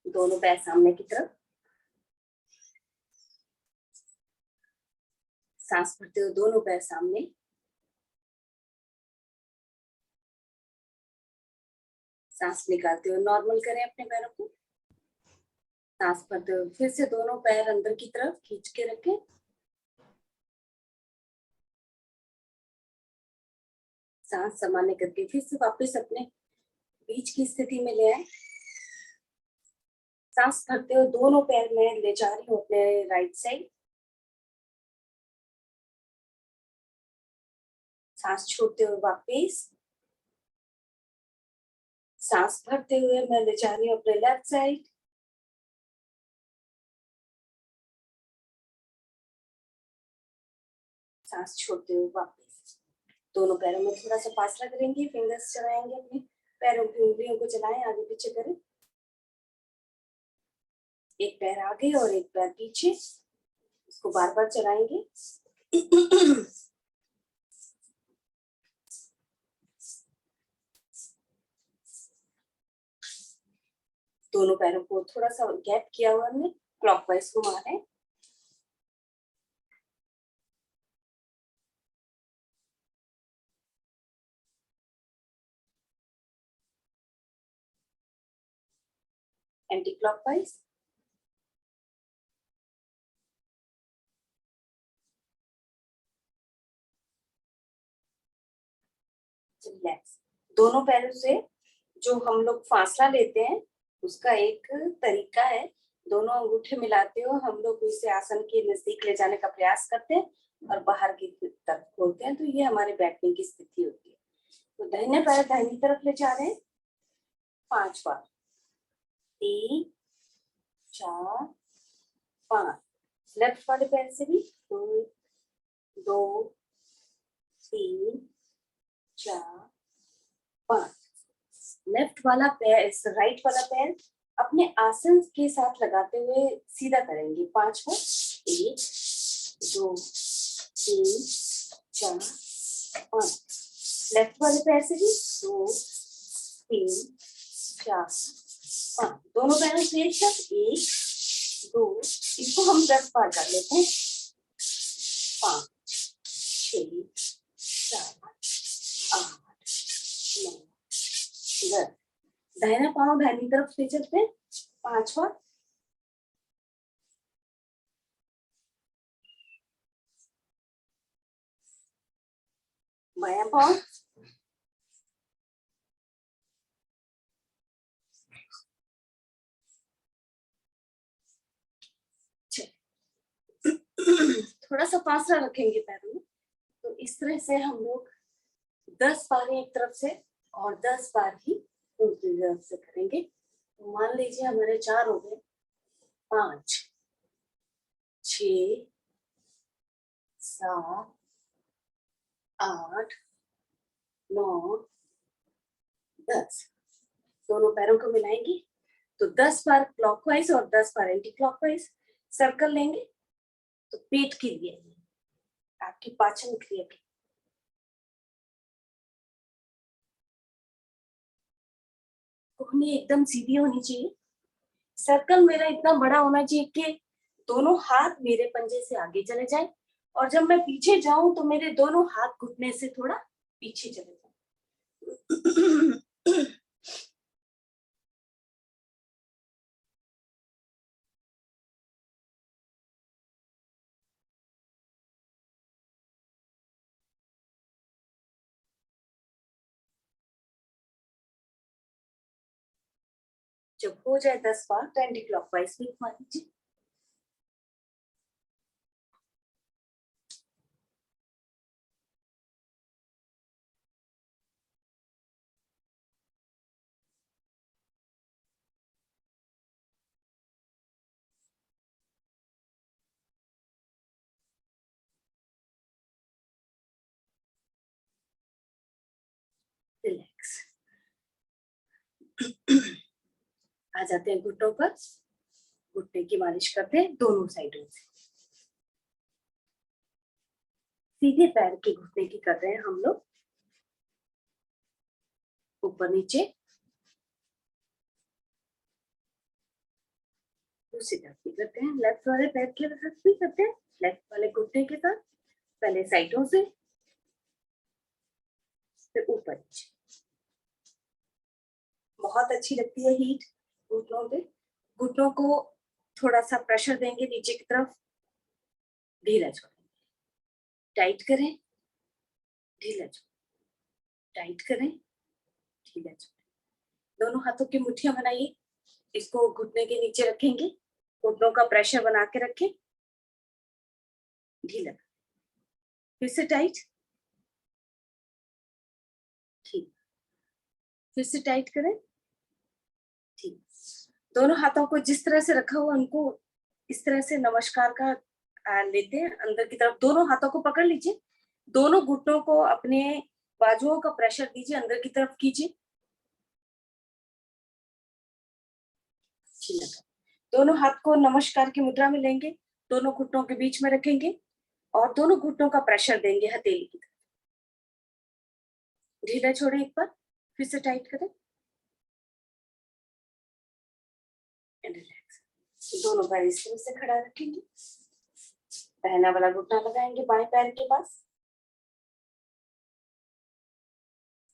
दोनों पैर सामने की तरफ, सांस भरते हुए दोनों पैर सामने, सांस निकालते हुए नॉर्मल करें अपने पैरों को, सांस भरते हुए फिर से दोनों पैर अंदर की तरफ खींच के रखें, सांस सामान्य करके फिर से वापस अपने बीच की स्थिति में ले आए। सांस भरते हुए दोनों पैर में ले जा रही हूँ अपने राइट साइड, सांस छोड़ते हुए वापस, सांस भरते हुए मैं ले जा रही हूँ अपने लेफ्ट साइड, सांस छोड़ते हुए वापस। दोनों पैरों में थोड़ा सा फासला करेंगे, फिंगर्स चलाएंगे, अपने पैरों की उंगलियों को चलाएं, आगे पीछे करें, एक पैर आगे और एक पैर पीछे, इसको बार बार चलाएंगे। दोनों पैरों को थोड़ा सा गैप किया हुआ हमने, क्लॉकवाइज घुमा रहे हैं। Anti clockwise, relax. दोनों पैरों से जो हम लोग फासला लेते हैं उसका एक तरीका है, दोनों अंगूठे मिलाते हो हम लोग इसे आसन के नजदीक ले जाने का प्रयास करते हैं और बाहर की तरफ खोलते हैं, तो ये हमारे बैठने की स्थिति होती है। तो दाहिने पैर दाहिनी तरफ ले जा रहे हैं 5 बार, 3 4 5, लेफ्ट वाले पैर से भी 2 2 3 4 5, लेफ्ट वाला पैर राइट वाला पैर अपने आसन के साथ लगाते हुए सीधा करेंगे 5 बार, 1 2 3 4 5, लेफ्ट वाले पैर से भी 2 3 4 5, दोनों पैरों से एक साथ 1 2, इसको हम 10 बार कर लेते हैं, 5 6 7 8 9 10। दाहिना पाँव दाहिनी तरफ ले चलते हैं 5 बार, बायां पाँव, थोड़ा सा फासला रखेंगे पैरों में। तो इस तरह से हम लोग 10 बार एक तरफ से और 10 बार ही दूसरी तरफ से करेंगे। तो मान लीजिए हमारे 4 हो गए, 5 6 7 8 9 10, दोनों पैरों को मिलाएंगे तो 10 बार क्लॉकवाइज और 10 बार एंटी क्लॉकवाइज सर्कल लेंगे। तो पेट के लिए, आपकी पाचन क्रिया की, कोहनी एकदम सीधी होनी चाहिए, सर्कल मेरा इतना बड़ा होना चाहिए कि दोनों हाथ मेरे पंजे से आगे चले जाएं और जब मैं पीछे जाऊं तो मेरे दोनों हाथ घुटने से थोड़ा पीछे चले जाएं। जब हो जाए 10 बार तो एंटी क्लॉकवाइज भी घुमा दीजिए। रिलैक्स। आ जाते हैं घुटनों पर, घुटने की मालिश करते हैं दोनों साइडों से। सीधे पैर के घुटने की कर रहे हैं हम लोग, ऊपर नीचे। दूसरी तरफ भी करते हैं, लेफ्ट वाले पैर के साथ भी करते हैं, लेफ्ट वाले घुटने के साथ, पहले साइडों से फिर ऊपर नीचे। बहुत अच्छी लगती है हीट घुटनों पे। घुटनों को थोड़ा सा प्रेशर देंगे नीचे की तरफ, ढीला छोड़ेंगे, टाइट करें, ढीला छोड़ें, टाइट करें, ढीला छोड़ें। दोनों हाथों की मुट्ठियां बनाइए, इसको घुटने के नीचे रखेंगे, घुटनों का प्रेशर बना के रखें, ढीला, फिर से टाइट, ठीक, फिर से टाइट करें, ठीक। दोनों हाथों को जिस तरह से रखा हुआ उनको इस तरह से नमस्कार का लेते हैं अंदर की तरफ। दोनों हाथों को पकड़ लीजिए, दोनों घुटनों को अपने बाजुओं का प्रेशर दीजिए, अंदर की तरफ कीजिए, दोनों हाथ को नमस्कार की मुद्रा में लेंगे, दोनों घुटनों के बीच में रखेंगे और दोनों घुटनों का प्रेशर देंगे हथेली की तरफ। ढीला छोड़ें एक बार, फिर से टाइट करें, रिलैक्स। दोनों पैर इस तरह से खड़ा रखेंगे, पहला वाला घुटना लगाएंगे बाएं पैर के पास,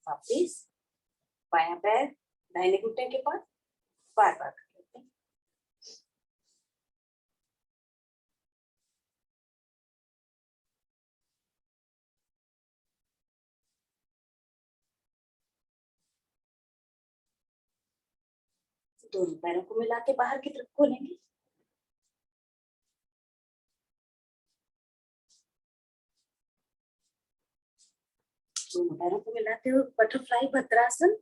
वापिस बायां पैर दाहिने घुटने के पास, बार बार कर लेते हैं। दोनों पैरों को मिला के बाहर की तरफ खोलेंगे, दोनों पैरों को मिलाते हुए बटरफ्लाई भद्रासन।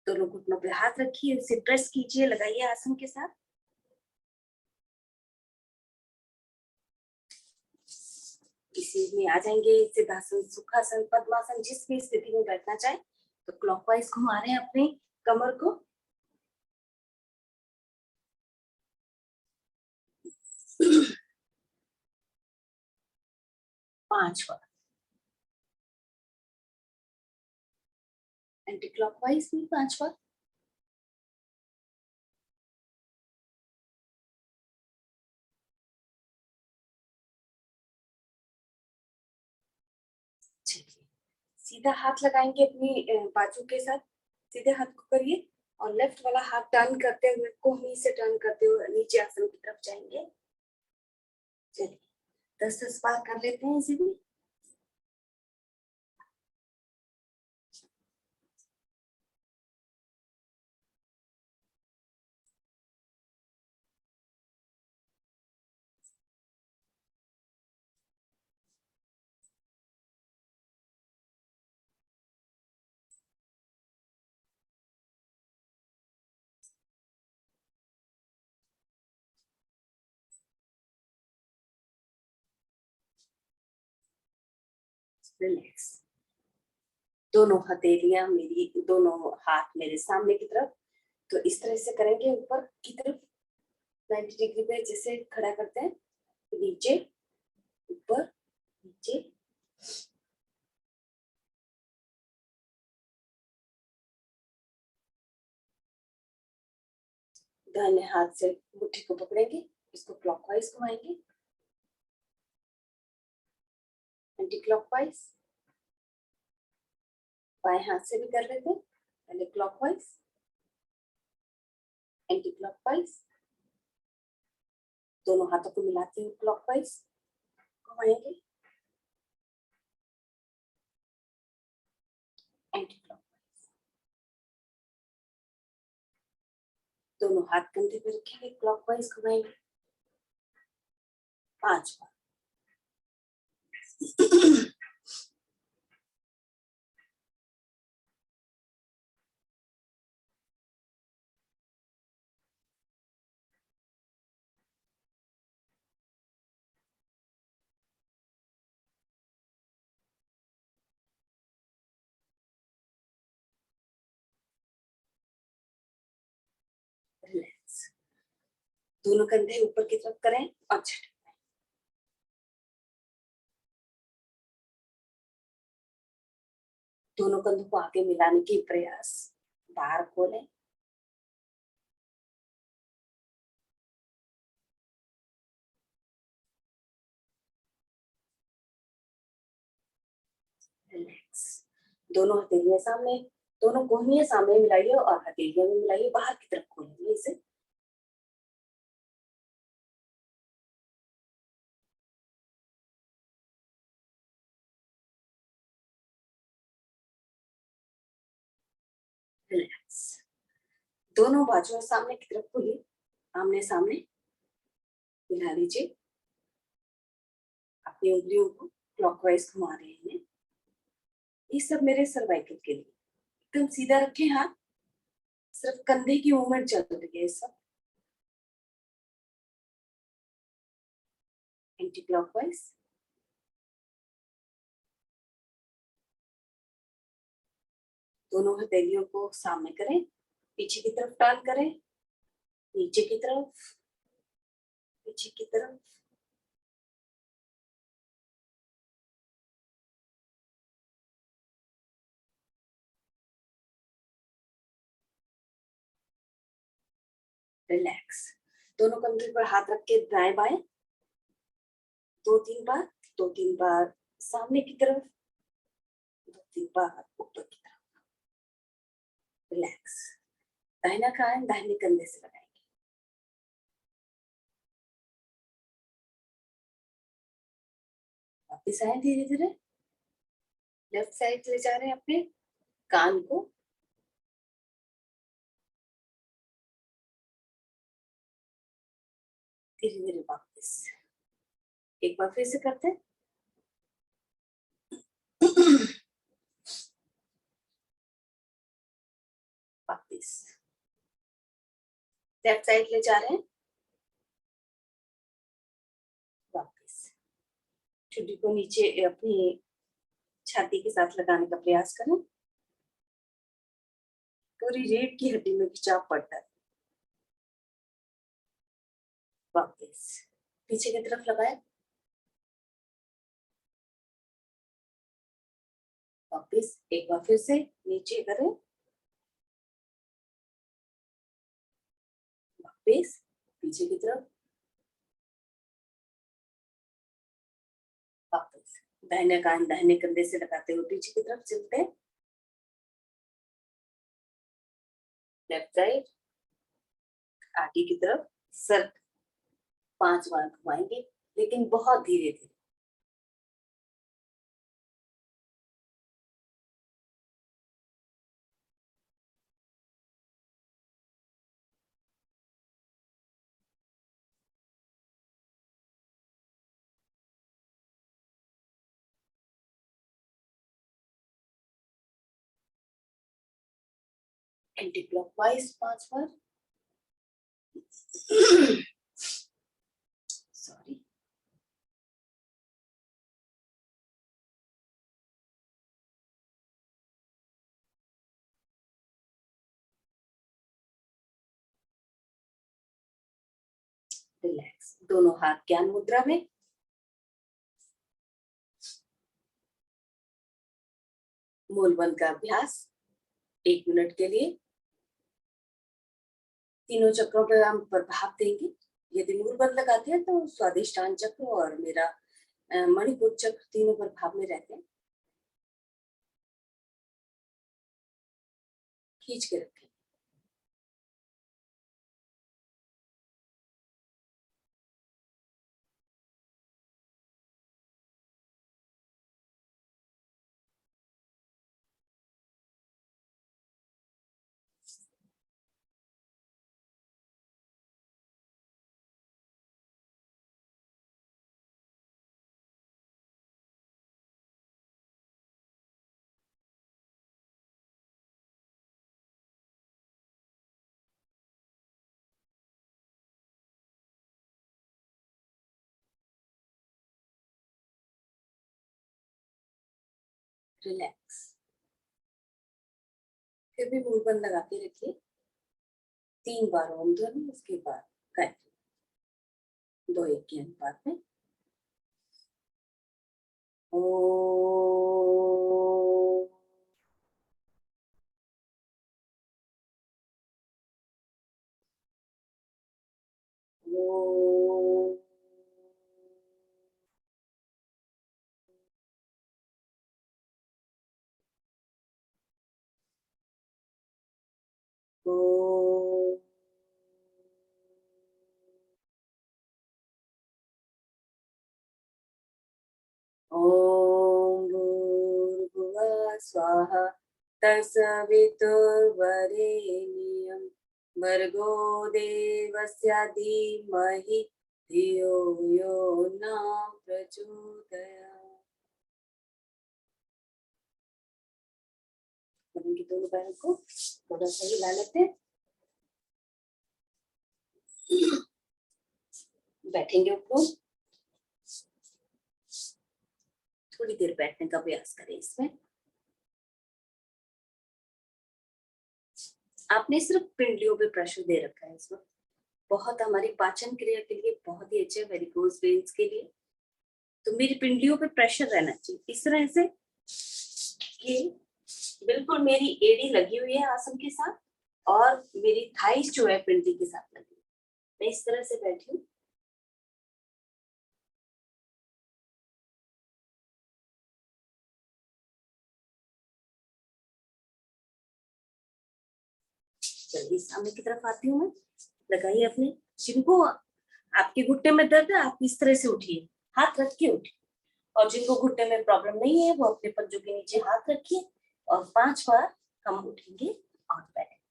दोनों घुटनों पे हाथ रखिए, उसे प्रेस कीजिए, लगाइए आसन के साथ। इसी में आ जाएंगे सिद्धासन, सुखासन, पद्मासन, जिस भी स्थिति में बैठना चाहे। तो क्लॉकवाइज घुमा रहे हैं अपने कमर को, 5 बार, एंटी क्लॉकवाइज भी 5 बार। चलिए, सीधा हाथ लगाएंगे अपनी बाजू के साथ, सीधे हाथ को करिए और लेफ्ट वाला हाथ टर्न करते हुए, कोहनी से टर्न करते हुए नीचे आसन की तरफ जाएंगे। चलिए 10-10 बार कर लेते हैं इसे भी। रिलैक्स। दोनों हथेलियां मेरी, दोनों हाथ मेरे सामने की तरफ, तो इस तरह से करेंगे ऊपर की तरफ 90 डिग्री पे जैसे खड़ा करते हैं, नीचे ऊपर नीचे, दाहिने हाथ से मुट्ठी को पकड़ेंगे, इसको क्लॉकवाइज घुमाएंगे, एंटी क्लॉकवाइज। बाएं हाथ से भी कर लेते हैं, पहले क्लॉकवाइज, एंटी क्लॉकवाइज, दोनों हाथों को मिलाते हुए क्लॉकवाइज घुमाएंगे, एंटी क्लॉकवाइज। दोनों हाथ कंधे पे रखेंगे, क्लॉकवाइज घुमाएंगे 5 बार। दोनों कंधे ऊपर की तरफ करें और झटक। दोनों कंधों को आगे मिलाने की प्रयास। बाहर खोलें। रिलैक्स। दोनों हथेलियां सामने, दोनों कोहनियां सामने मिलाइए और हथेलियां भी मिलाइए, बाहर की तरफ खोलेंगे इसे। रिलैक्स। दोनों बाजुओं सामने की तरफ खोलिए, आमने सामने मिला लीजिए। अपनी उंगलियों को क्लॉकवाइज घुमा रहे हैं। ये सब मेरे सर्वाइकल के लिए। एकदम सीधा रखें हाथ, सिर्फ कंधे की मूवमेंट चल रही है। सब एंटी क्लॉकवाइज। दोनों हथेलियों को सामने करें, पीछे की तरफ टर्न करें, नीचे की तरफ, पीछे की तरफ। रिलैक्स। दोनों कंधे पर हाथ रख के दाएं बाएं 2-3 बार, 2-3 बार सामने की तरफ, 2-3 बार ऊपर की तरफ। रिलैक्स। दाहिना कान दाहिने कंधे से लगाएंगे। वापिस आए धीरे धीरे। लेफ्ट साइड ले जा रहे हैं अपने कान को। धीरे धीरे वापिस। एक बार फिर से करते हैं। वापिस। लेफ्ट साइड ले जा रहे हैं। वापिस। ठुड्डी को नीचे अपनी छाती के साथ लगाने का प्रयास करें। पूरी रीढ़ की हड्डी में खिंचाव पड़ता है। वापिस पीछे की तरफ लगाएं। वापिस एक बार फिर से नीचे करें। वापिस पीछे की तरफ। वापिस दाहिने कान दाहिने कंधे से लगाते हुए पीछे की तरफ चलते हैं। लेफ्ट साइड आगे की तरफ सर 5 बार घुमाएंगे, लेकिन बहुत धीरे धीरे। एंटी क्लॉकवाइज 5 बार। सॉरी। रिलैक्स। दोनों हाथ ज्ञान मुद्रा में। मूलबंध का अभ्यास 1 मिनट के लिए। तीनों चक्रों पर हम प्रभाव देंगे। यदि मूलबंध लगाते हैं तो स्वादिष्टान चक्र और मेरा मणिपुर चक्र तीनों प्रभाव में रहते हैं। खींच के रखें। रिलैक्स। फिर भी मूलबंध लगा के रखिए। 3 बार ओम ध्वनि, उसके बाद गायत्री। 2:1 के अनुपात में। ओ ओम भूर्भुवः स्वाहा तत्सवितुर्वरेण्यं भर्गो देवस्य धीमहि धियो यो न प्रचोदयात्। इनके दोनों पैरों को थोड़ा सा हिला लेते हैं। बैठेंगे ऊपर, थोड़ी देर बैठने का प्रयास करें। इसमें आपने सिर्फ पिंडलियों पे प्रेशर दे रखा है इस वक्त। बहुत हमारी पाचन क्रिया के लिए बहुत ही अच्छे, वेरिकोज वेन्स के लिए। तो मेरी पिंडलियों पे प्रेशर रहना चाहिए इस तरह से कि बिल्कुल मेरी एड़ी लगी हुई है आसन के साथ और मेरी थाइस जो है पिंडली के साथ लगी हुई। मैं इस तरह से बैठी हूँ। चलिए सामने की तरफ आती हूँ मैं। लगाइए अपने, जिनको आपके घुटने में दर्द है आप इस तरह से उठिए, हाथ रख के उठिए। और जिनको घुटने में प्रॉब्लम नहीं है वो अपने पंजों के नीचे हाथ रखिए और 5 बार हम उठेंगे और बैठेंगे।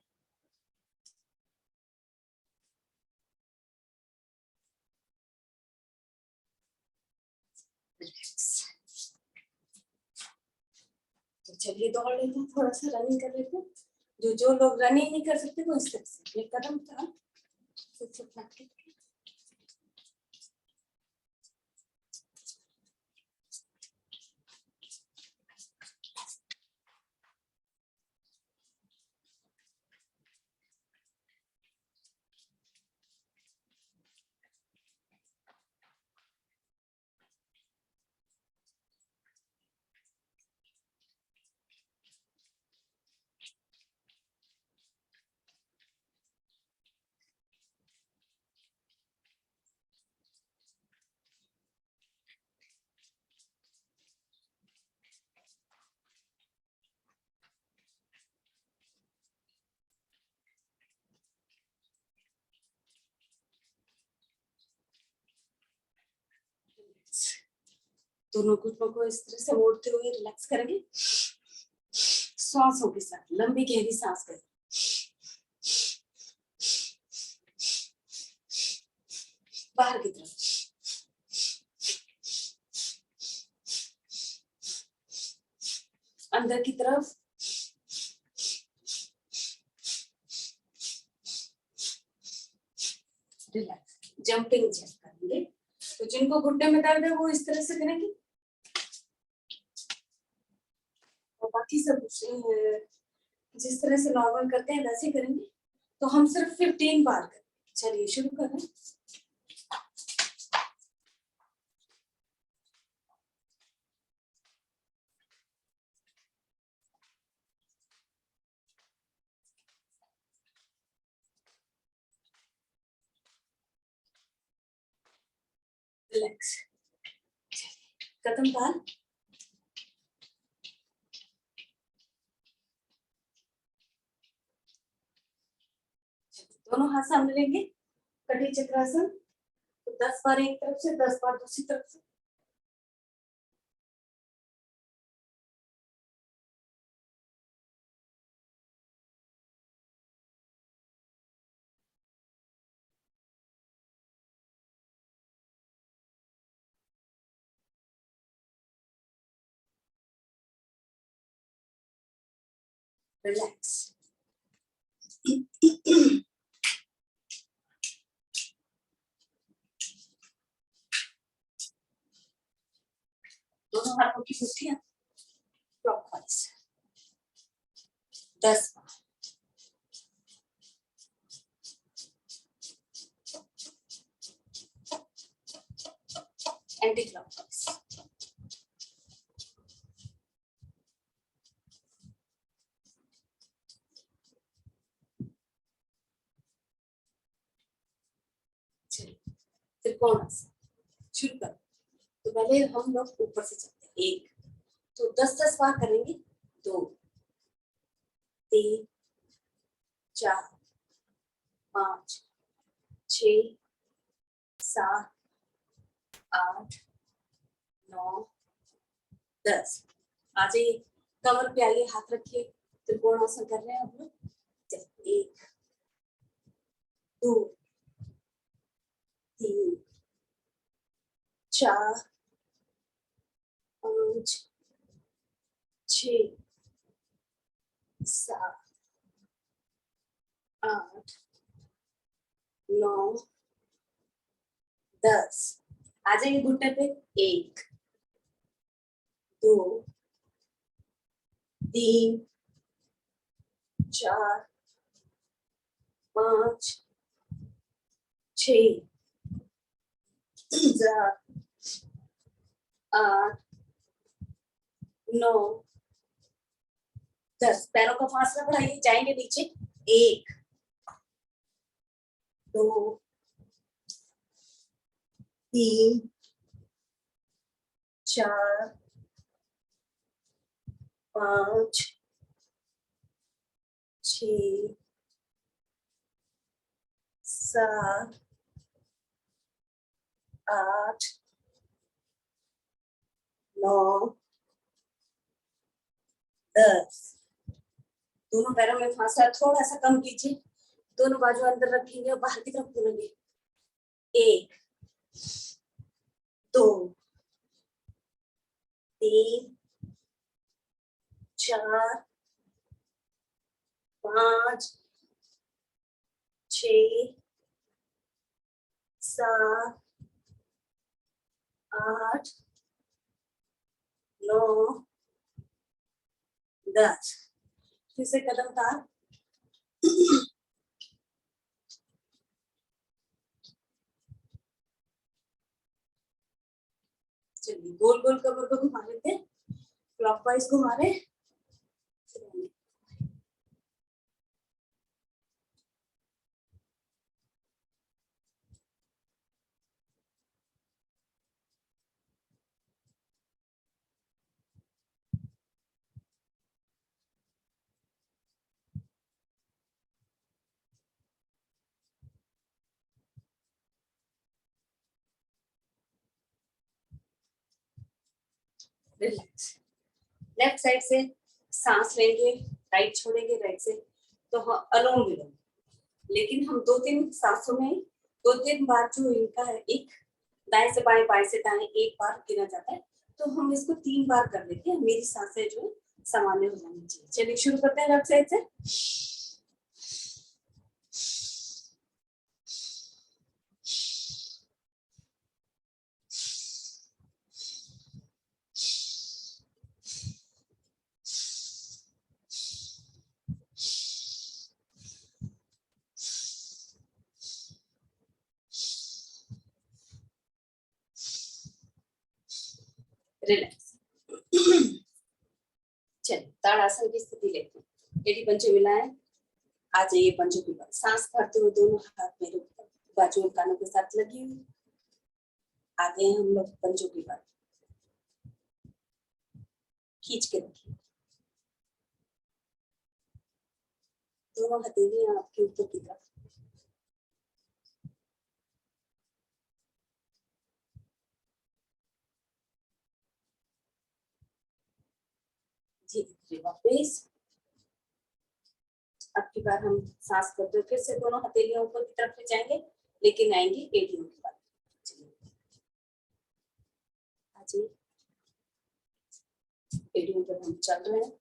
तो चलिए दौड़ लेते हैं, थोड़ा सा रनिंग कर लेते हैं। जो लोग रनिंग नहीं कर सकते वो इस तरह से एक कदम था दोनों घुटनों को इस तरह से मोड़ते हुए रिलैक्स करेंगे। सांसों के साथ लंबी गहरी सांस करें। बाहर की तरफ, अंदर की तरफ। रिलैक्स, जंपिंग जैक करेंगे। तो जिनको घुटने में दर्द है वो इस तरह से करेंगे और बाकी सब जिस तरह से नॉर्मल करते हैं वैसे करेंगे। तो हम सिर्फ 15 बार करें। चलिए शुरू करें। रिलैक्स, कदम ताल। दोनों हाथ सामने लेंगे, कटी चक्रासन। तो 10 बार एक तरफ से, 10 बार दूसरी तरफ से। रिलैक्स। दोनों हाथों की मुट्ठियां क्लॉकवाइज 10 बार। त्रिकोणासन शुरू करो। तो पहले हम लोग ऊपर से चलते हैं, 1 तो 10-10 बार करेंगे, 2 3 4 5 6 7 8 9 10। आ जाइए, कमर पे आइए, हाथ रखिए, त्रिकोणासन कर रहे हैं हम लोग। 1 2 3 4 5 6 7 8 9 10। आ जाइए घुटने पे, 1 2 3 4 5 6 7 8 9 10। पैरों का फासला बढ़ाइए, जाएंगे नीचे, 1 2 3 4 5 6 7 8 9 10। दोनों पैरों में फासला थोड़ा सा कम कीजिए, दोनों बाजू अंदर रखेंगे और बाहर की तरफ खोलेंगे। 1 2 3 4 5 6 7 8 9 10। फिर से कदम तार, चलिए गोल गोल कमर को घुमा लेते हैं, क्लॉकवाइज घुमा रहे हैं। रिलैक्स। लेफ्ट साइड से सांस लेंगे, राइट छोड़ेंगे राइट से, तो अनुलोम विलोम। लेकिन हम 2-3 सांसों में 2-3 बार जो इनका है, एक दाएं से बाएं, बाएं से दाएं एक बार गिना जाता है, तो हम इसको 3 बार कर लेते हैं। मेरी सांसें जो सामान्य हो जानी चाहिए। चलिए शुरू करते हैं लेफ्ट साइड से। रिलैक्स। चलिए ताड़ासन की स्थिति लेते हैं, एडी पंचे मिलाएं, आ जाइए पंचों के ऊपर, सांस भरते हुए दोनों हाथ मेरे ऊपर, बाजू कानों के साथ लगी हुई। आ गए हम लोग पंचों के ऊपर, खींच के रखिए, दोनों हथेलियां आपके ऊपर की तरफ। धीरे धीरे वापस। अब की बार हम सांस करते हुए फिर से दोनों हथेलियां ऊपर की तरफ ले जाएंगे, लेकिन आएंगे एड़ियों के पास। एड़ियों पर हम चल रहे हैं।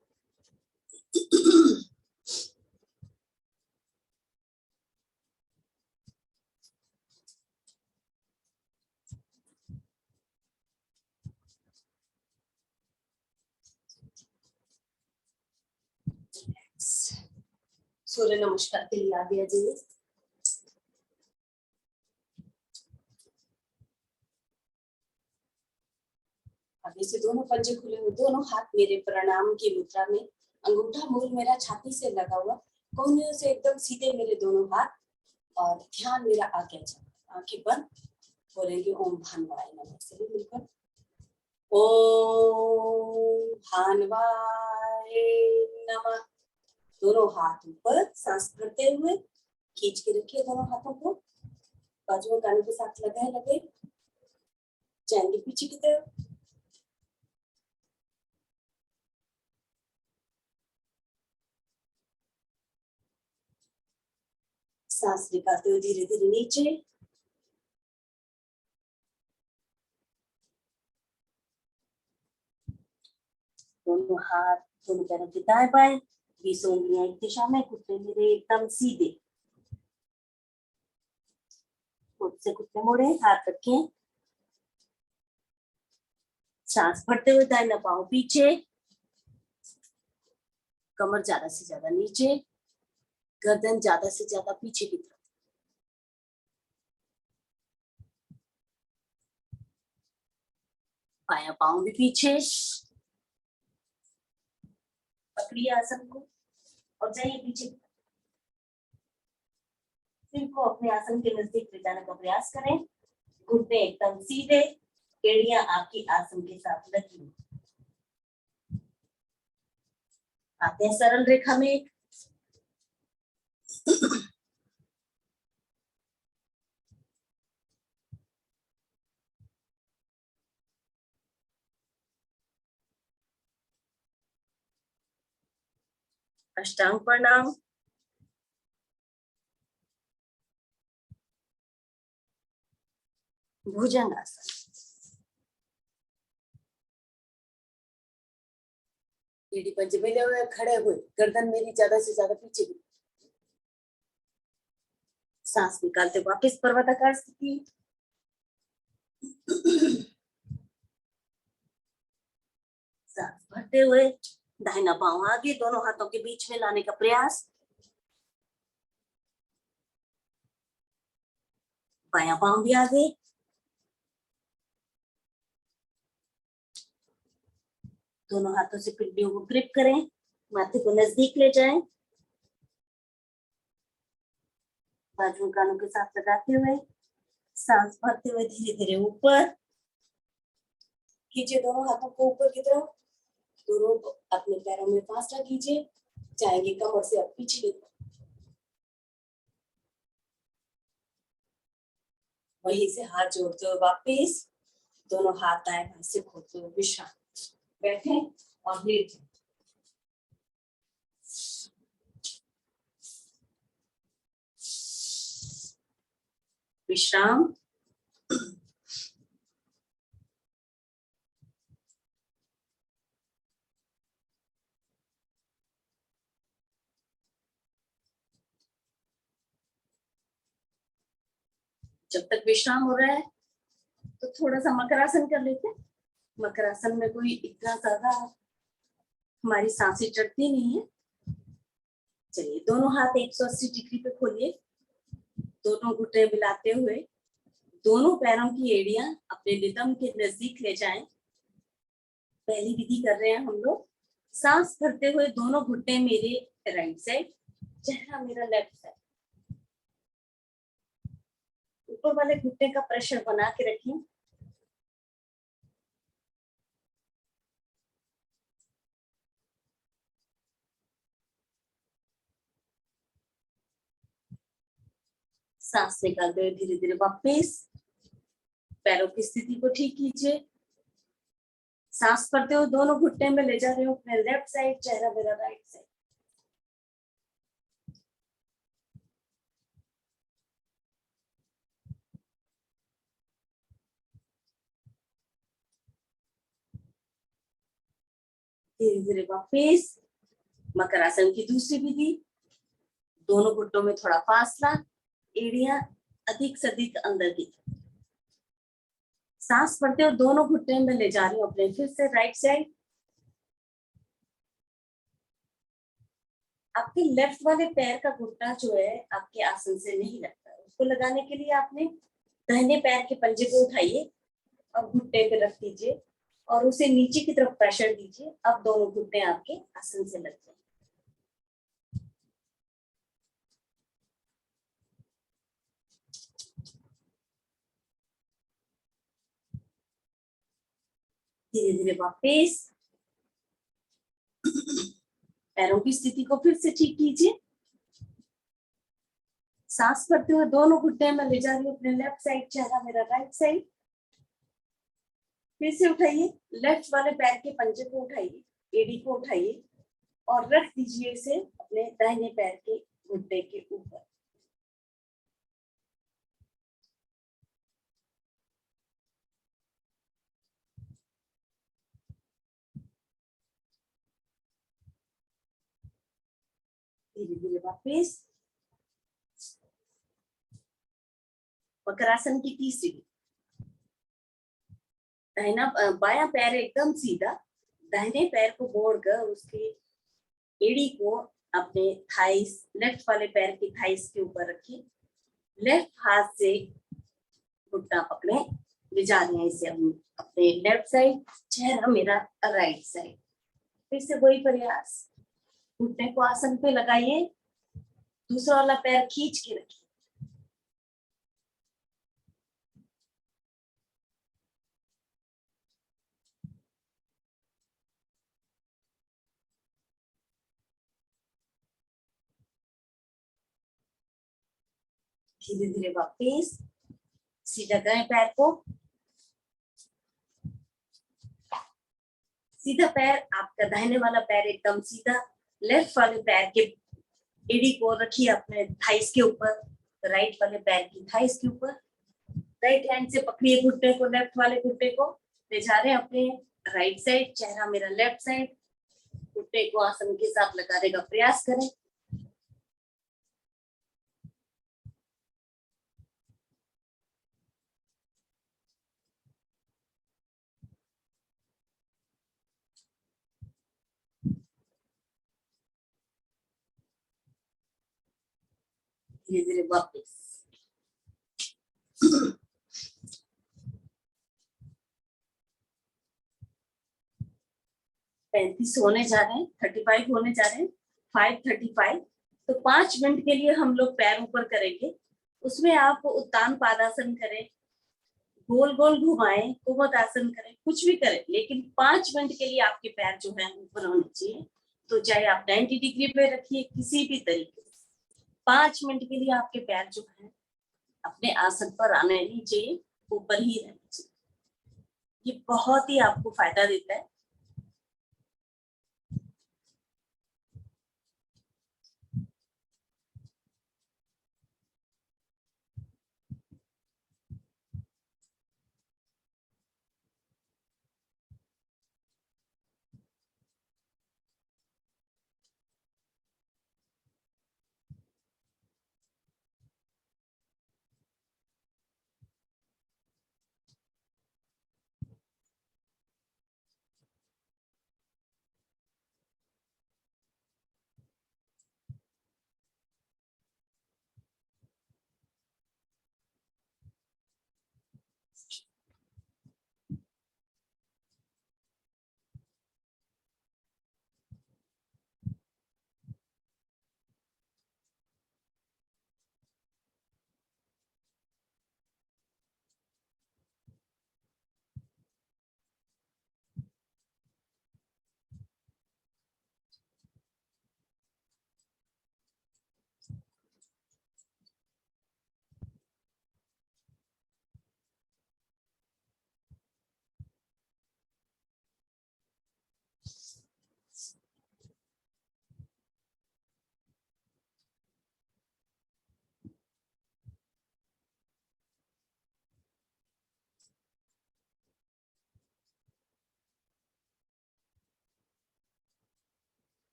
सूर्य नमस्कार के लिए आगे आ जाइए। आगे से दोनों पंजे खुले हुए, दोनों हाथ मेरे प्रणाम की मुद्रा में, अंगूठा मूल मेरा छाती से लगा हुआ, कोहनियों से एकदम सीधे मेरे दोनों हाथ, और ध्यान मेरा आगे चला, आंखें बंद, बोलेंगे ओम भानवाय नमः सभी मिलकर। ओम भानवाय नमः। दोनों हाथ ऊपर, सांस भरते हुए खींच के रखिए दोनों हाथों को, बाजू में कानों के साथ लगाए लगे, जाएंगे पीछे की तरफ। सांस निकालते हुए धीरे धीरे नीचे। दोनों हाथ दोनों पैरों के दाएं बाएं, 20 उंगलियां एक दिशा में, घुटने मेरे एकदम सीधे, खुद से घुटने मोड़े, हाथ रखें। सांस भरते हुए दाहिना पांव पीछे, कमर ज्यादा से ज्यादा नीचे, गर्दन ज्यादा से ज्यादा पीछे की तरफ। बायां पांव भी पीछे, पकड़िए आसन को और जाइए पीछे। सिर को अपने आसन के नजदीक ले जाने का प्रयास करें, घुटने एकदम सीधे, एड़ियां आपकी आसन के साथ लगी। आते हैं सरल रेखा में। अष्टांग प्रणाम। भुजंगासन। एड़ी पंजे मिले हुए, खड़े हुए, गर्दन मेरी ज्यादा से ज्यादा पीछे की। सांस निकालते वापस पर्वताकार स्थिति। सांस भरते हुए दाहिना पांव आगे, दोनों हाथों के बीच में लाने का प्रयास। बायां पांव भी आगे, दोनों हाथों से पिंडियों को ग्रिप करें, माथे को नजदीक ले जाएं, बाजू कानों के साथ लगाते हुए सांस भरते हुए धीरे धीरे ऊपर खींचे दोनों हाथों को ऊपर की तरफ, दोनों अपने पैरों में फासला कीजिए, जाएंगे कमर से अब पीछे की तरफ। वहीं से हाथ जोड़ते हुए वापिस, दोनों हाथ दाएं बाएं से खोलते हुए विश्राम, बैठे और लेटे। विश्राम। जब तक विश्राम हो रहा है तो थोड़ा सा मकरासन कर लेते हैं। मकरासन में कोई इतना ज्यादा हमारी सांसें चढ़ती नहीं है। चलिए दोनों हाथ 180 डिग्री पे खोलिए, दोनों घुटने मिलाते हुए दोनों पैरों की एड़ियां अपने नितंब के नजदीक ले जाएं। पहली विधि कर रहे हैं हम लोग। सांस भरते हुए दोनों घुटने मेरे राइट साइड, चेहरा मेरा लेफ्ट साइड। ऊपर वाले घुटने का प्रेशर बना के रखें। सांस निकालते हुए धीरे धीरे वापस पैरों की स्थिति को ठीक कीजिए। सांस भरते हुए दोनों घुटने में ले जा रहे हो अपने लेफ्ट साइड, चेहरा मेरा राइट साइड। धीरे धीरे वापस मकरासन की दूसरी विधि। दोनों घुटनों में थोड़ा फासला, एड़ियां अधिक से अधिक अंदर की। सांस भरते हुए दोनों घुटने में ले जा रही हूँ अपने फिर से राइट साइड। आपके लेफ्ट वाले पैर का घुटना जो है आपके आसन से नहीं लगता, उसको लगाने के लिए आपने दाहिने पैर के पंजे को उठाइए और घुटने पे रख दीजिए और उसे नीचे की तरफ प्रेशर दीजिए। अब दोनों घुटने आपके आसन से लग जाए। धीरे धीरे वापस पैरों की स्थिति को फिर से ठीक कीजिए। सांस भरते हुए दोनों घुटने में ले जा रही हूँ अपने लेफ्ट साइड, चेहरा मेरा राइट साइड। फिर से उठाइए, लेफ्ट वाले पैर के पंजे को उठाइए, एड़ी को उठाइए और रख दीजिए इसे अपने दाहिने पैर के घुटने के ऊपर। धीरे धीरे वापस वक्रासन की तीसरी। दाहिना बायां पैर एकदम सीधा, दाहिने पैर को मोड़कर उसके एड़ी को अपने थाइस, लेफ्ट वाले पैर की थाइस के ऊपर रखिए। लेफ्ट हाथ से घुटना पकड़े, ले जा रहे हैं इसे हम अपने लेफ्ट साइड, चेहरा मेरा राइट साइड। फिर से वही प्रयास, घुटने को आसन पे लगाइए, दूसरा वाला पैर खींच के रखिए। धीरे धीरे वापस सीधा करें पैर को। सीधा पैर, आपका दाहिने वाला पैर एकदम सीधा, लेफ्ट वाले पैर के एड़ी को रखिए अपने थाइस के ऊपर, राइट वाले पैर की थाइस के ऊपर। राइट हैंड से पकड़िए घुटने को, लेफ्ट वाले घुटने को ले जा रहे हैं अपने राइट साइड, चेहरा मेरा लेफ्ट साइड। घुटने को आसन के साथ लगाने का प्रयास करें। धीरे धीरे वापस 35 होने जा रहे हैं, 35 होने जा रहे हैं, 5:35। तो 5 मिनट के लिए हम लोग पैर ऊपर करेंगे। उसमें आप उत्तान पादासन करें, गोल गोल घुमाएं, कुमत आसन करें, कुछ भी करें, लेकिन 5 मिनट के लिए आपके पैर जो है ऊपर होने चाहिए। तो चाहे आप 90 डिग्री पे रखिए, किसी भी तरीके से 5 मिनट के लिए आपके पैर जो है अपने आसन पर आने नहीं चाहिए, ऊपर ही रहने चाहिए। ये बहुत ही आपको फायदा देता है।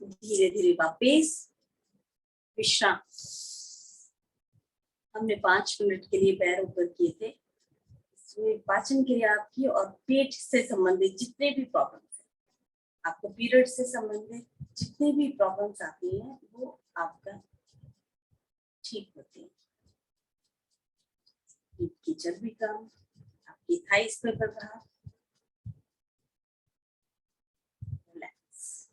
धीरे धीरे वापस विश्राम। हमने 5 मिनट के लिए पैर ऊपर किए थे। इसमें पाचन क्रिया आपकी और पेट से संबंधित जितने भी प्रॉब्लम्स हैं, आपको पीरियड से संबंधित जितने भी प्रॉब्लम्स आती हैं वो आपका ठीक होती है। पेट की चर्बी कम, आपकी थाइस पे प्रभाव, रिलैक्स।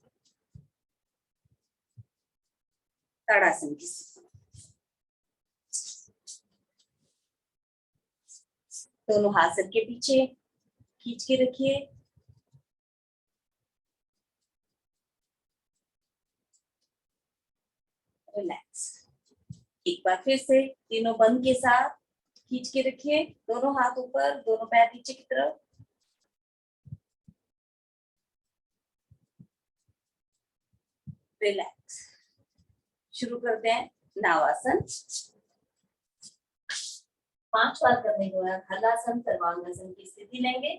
ताड़ासन की स्थिति, दोनों हाथ सर के पीछे खींच के रखिए। रिलैक्स। एक बार फिर से तीनों बंद के साथ खींच के रखिए, दोनों हाथ ऊपर, दोनों पैर नीचे की तरफ। रिलैक्स। शुरू करते हैं नावासन। 5 बार करने के बाद हलासन सर्वांगासन की स्थिति लेंगे।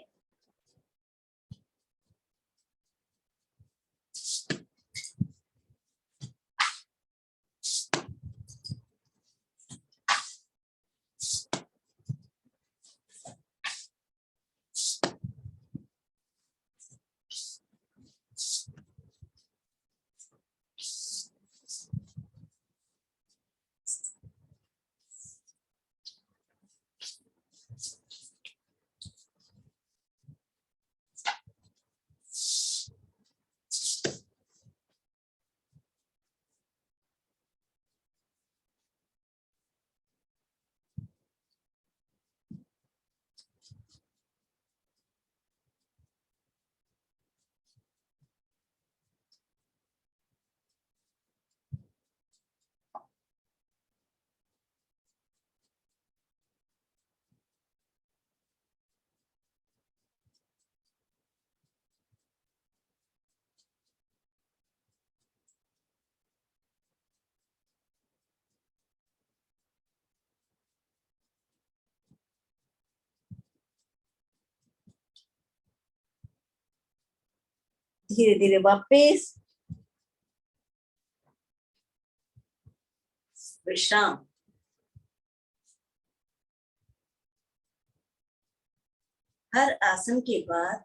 धीरे धीरे वापस विश्राम। हर आसन के बाद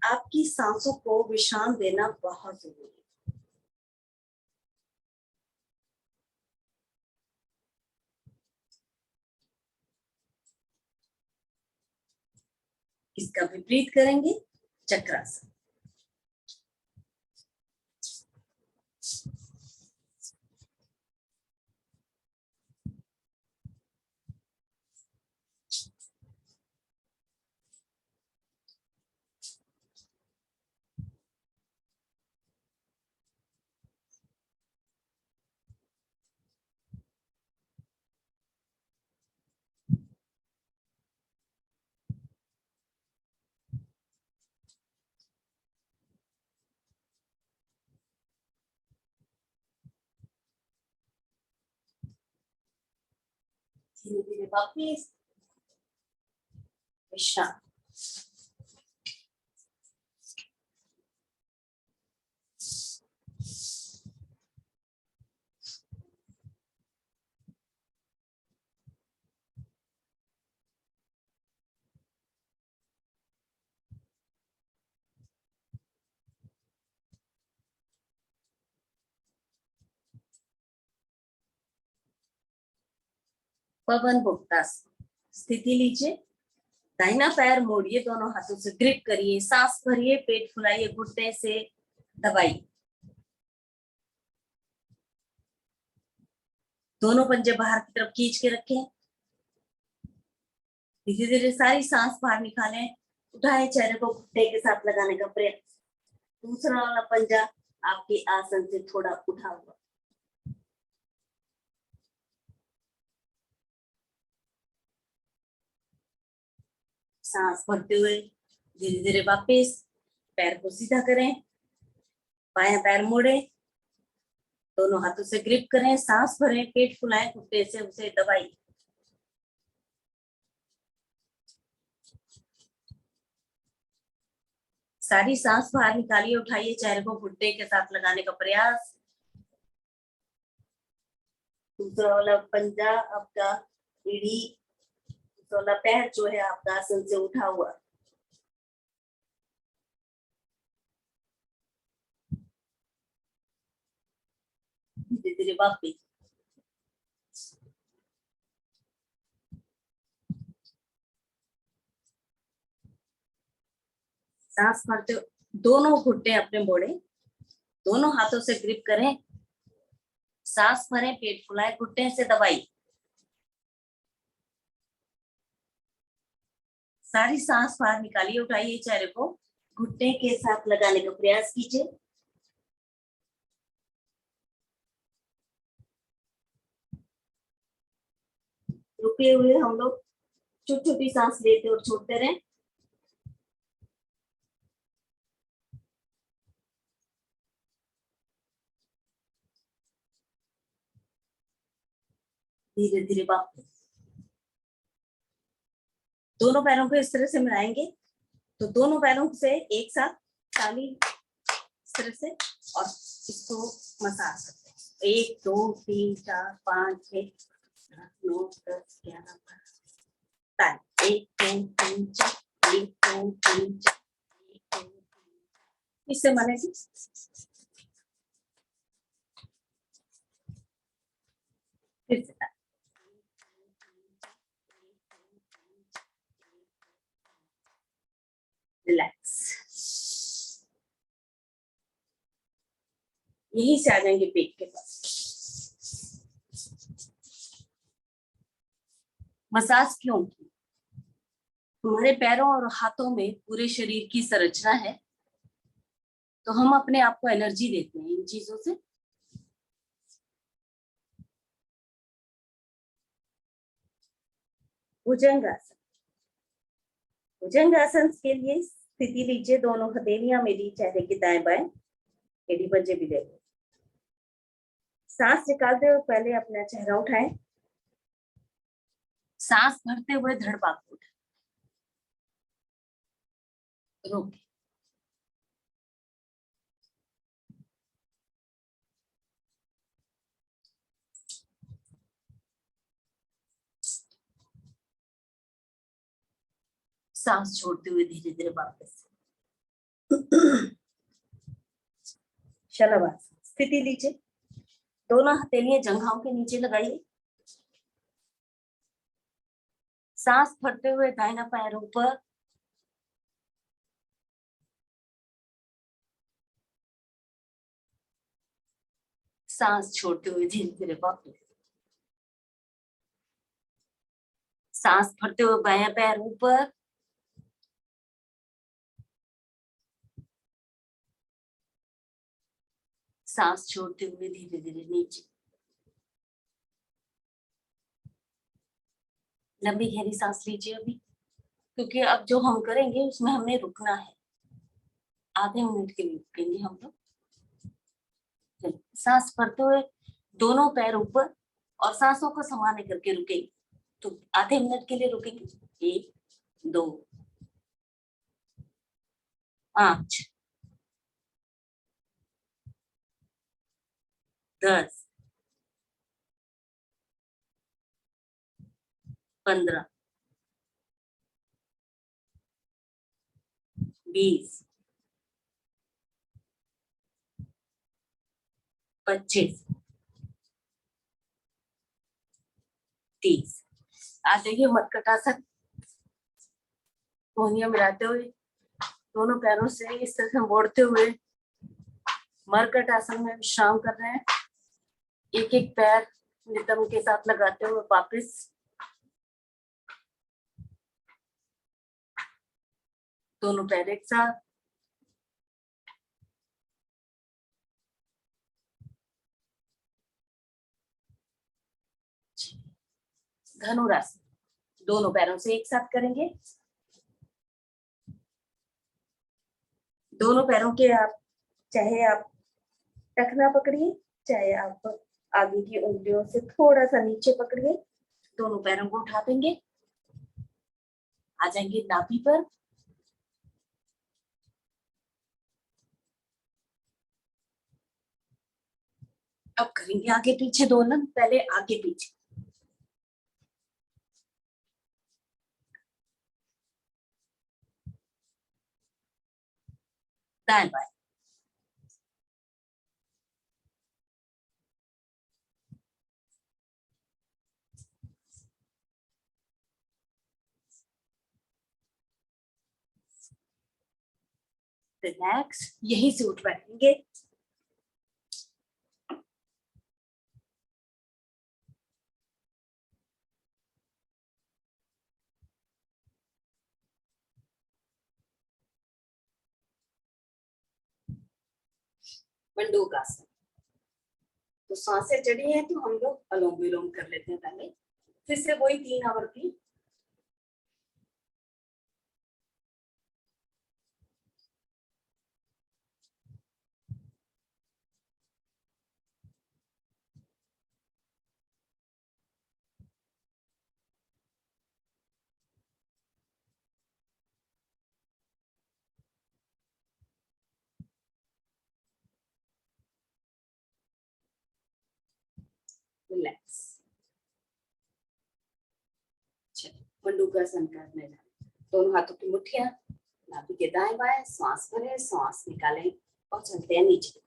आपकी सांसों को विश्राम देना बहुत जरूरी है। इसका विपरीत करेंगे चक्रासन। धीरे धीरे वापस विश्राम। पवन मुक्तासन स्थिति लीजिए। दाहिना पैर मोड़िए, दोनों हाथों से ग्रिप करिए, सांस भरिए, पेट फुलाइए, घुटने से दबाइए। दोनों पंजे बाहर की तरफ खींच के रखें। धीरे धीरे सारी सांस बाहर निकालें। उठाए, चेहरे को घुटने के साथ लगाने का प्रयास। दूसरा वाला पंजा आपके आसन से थोड़ा उठा हुआ। सांस भरते हुए धीरे धीरे वापस पैर को सीधा करें, बायां पैर मोड़े, दोनों हाथों से ग्रिप करें, सांस भरें, पेट फुलाएं, घुटने से उसे दबाइए। सारी सांस बाहर निकालिए, उठाइए, चेहरे को घुटने के साथ लगाने का प्रयास। दूसरा वाला पंजा आपका एड़ी, दूसरा वाला पैर जो है आपका आसन से उठा हुआ। धीरे धीरे वापिस। सांस भरते दोनों घुटने अपने मोड़े, दोनों हाथों से ग्रिप करें, सांस भरें, पेट फुलाए, घुटने से दबाई। सारी सांस बाहर निकालिए, उठाइए, चेहरे को घुटने के साथ लगाने का प्रयास कीजिए। रुके हुए हम लोग छोटी छोटी सांस लेते और छोड़ते रहें। धीरे धीरे वापस। दोनों पैरों को इस तरह से मिलाएंगे तो दोनों पैरों से एक साथ ताली इस तरह से और इसको मसाज करते हैं। 1 2 3 4 5 6 7 9 10 11 12 1 2 3 4 1 2 3 4 1 2 3 इससे माने जी फिर से रिलैक्स। यही से आ जाएंगे पेट के पास। मसाज क्यों की? हमारे पैरों और हाथों में पूरे शरीर की संरचना है, तो हम अपने आप को एनर्जी देते हैं इन चीजों से। भुजंगासन। भुजंगासन के लिए स्थिति लीजिए, दोनों हथेलियां मेरी चेहरे के दाएं बाएं, एड़ी पंजे भी दे। सांस निकालते हुए पहले अपना चेहरा उठाएं, सांस भरते हुए धड़ भाग उठाएं, रोके। सांस छोड़ते हुए धीरे धीरे वापस। शलभासन स्थिति लीजिए, दोनों हथेलियां जंघाओं के नीचे लगाइए, सांस भरते हुए दाहिना पैर ऊपर, सांस छोड़ते हुए धीरे धीरे वापस। सांस भरते हुए बायां पैर ऊपर, सांस छोड़ते हुए धीरे धीरे नीचे। लंबी गहरी सांस लीजिए अभी, क्योंकि अब जो हम करेंगे उसमें हमें रुकना है। आधे मिनट के लिए रुकेंगे हम लोग। सांस भरते हुए दोनों पैर ऊपर और सांसों को समाने करके रुकेंगे, तो आधे मिनट के लिए रुकेंगे। 1 2 5 10 15 20 25 30। आज देखिए मटकटासन, कोहनियां मिलाते हुए दोनों पैरों से इस तरह से मोड़ते हुए मरकट आसन में विश्राम कर रहे हैं। एक एक पैर नितंब के साथ लगाते हुए वापस। दोनों पैर एक साथ। धनुरासन दोनों पैरों से एक साथ करेंगे। दोनों पैरों के आप चाहे आप टखना पकड़िए, चाहे आप आगे की उंगलियों से थोड़ा सा नीचे पकड़िए। दोनों पैरों को उठा देंगे, आ जाएंगे नाभि पर। अब करेंगे आगे पीछे दोलन, पहले आगे पीछे। दाएं बाएं। रिलैक्स, यहीं से उठ बैठेंगे। मंडूकासन। तो सांसें चढ़ी है तो हम लोग अनुलोम विलोम कर लेते हैं पहले, फिर से वही 3 आवर्ती। रिलैक्स। मंडूकासन करने जाए, दोनों हाथों की मुट्ठियां नाभि के दाएं बाएं, सांस भरें, सांस निकालें और चलते हैं नीचे।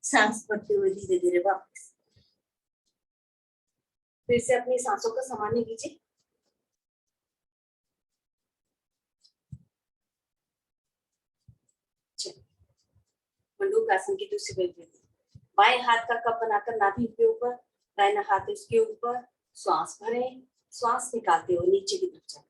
सांस भरते हुए धीरे धीरे वापस। फिर से अपनी सांसों का सामान्य कीजिए। मंडूकासन की दूसरी प्रवृत्ति, बाएं हाथ का कप बनाकर नाभि के ऊपर, दाहिना हाथ इसके ऊपर, श्वास भरें, श्वास निकालते हुए नीचे की तरफ जाए।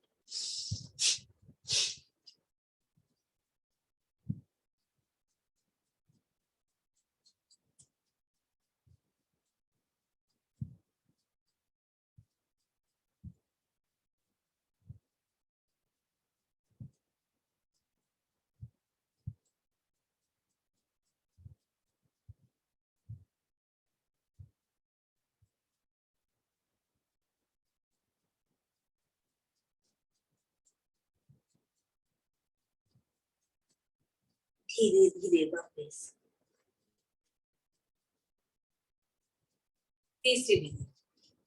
धीरे धीरे वापस। तीसरी विधि,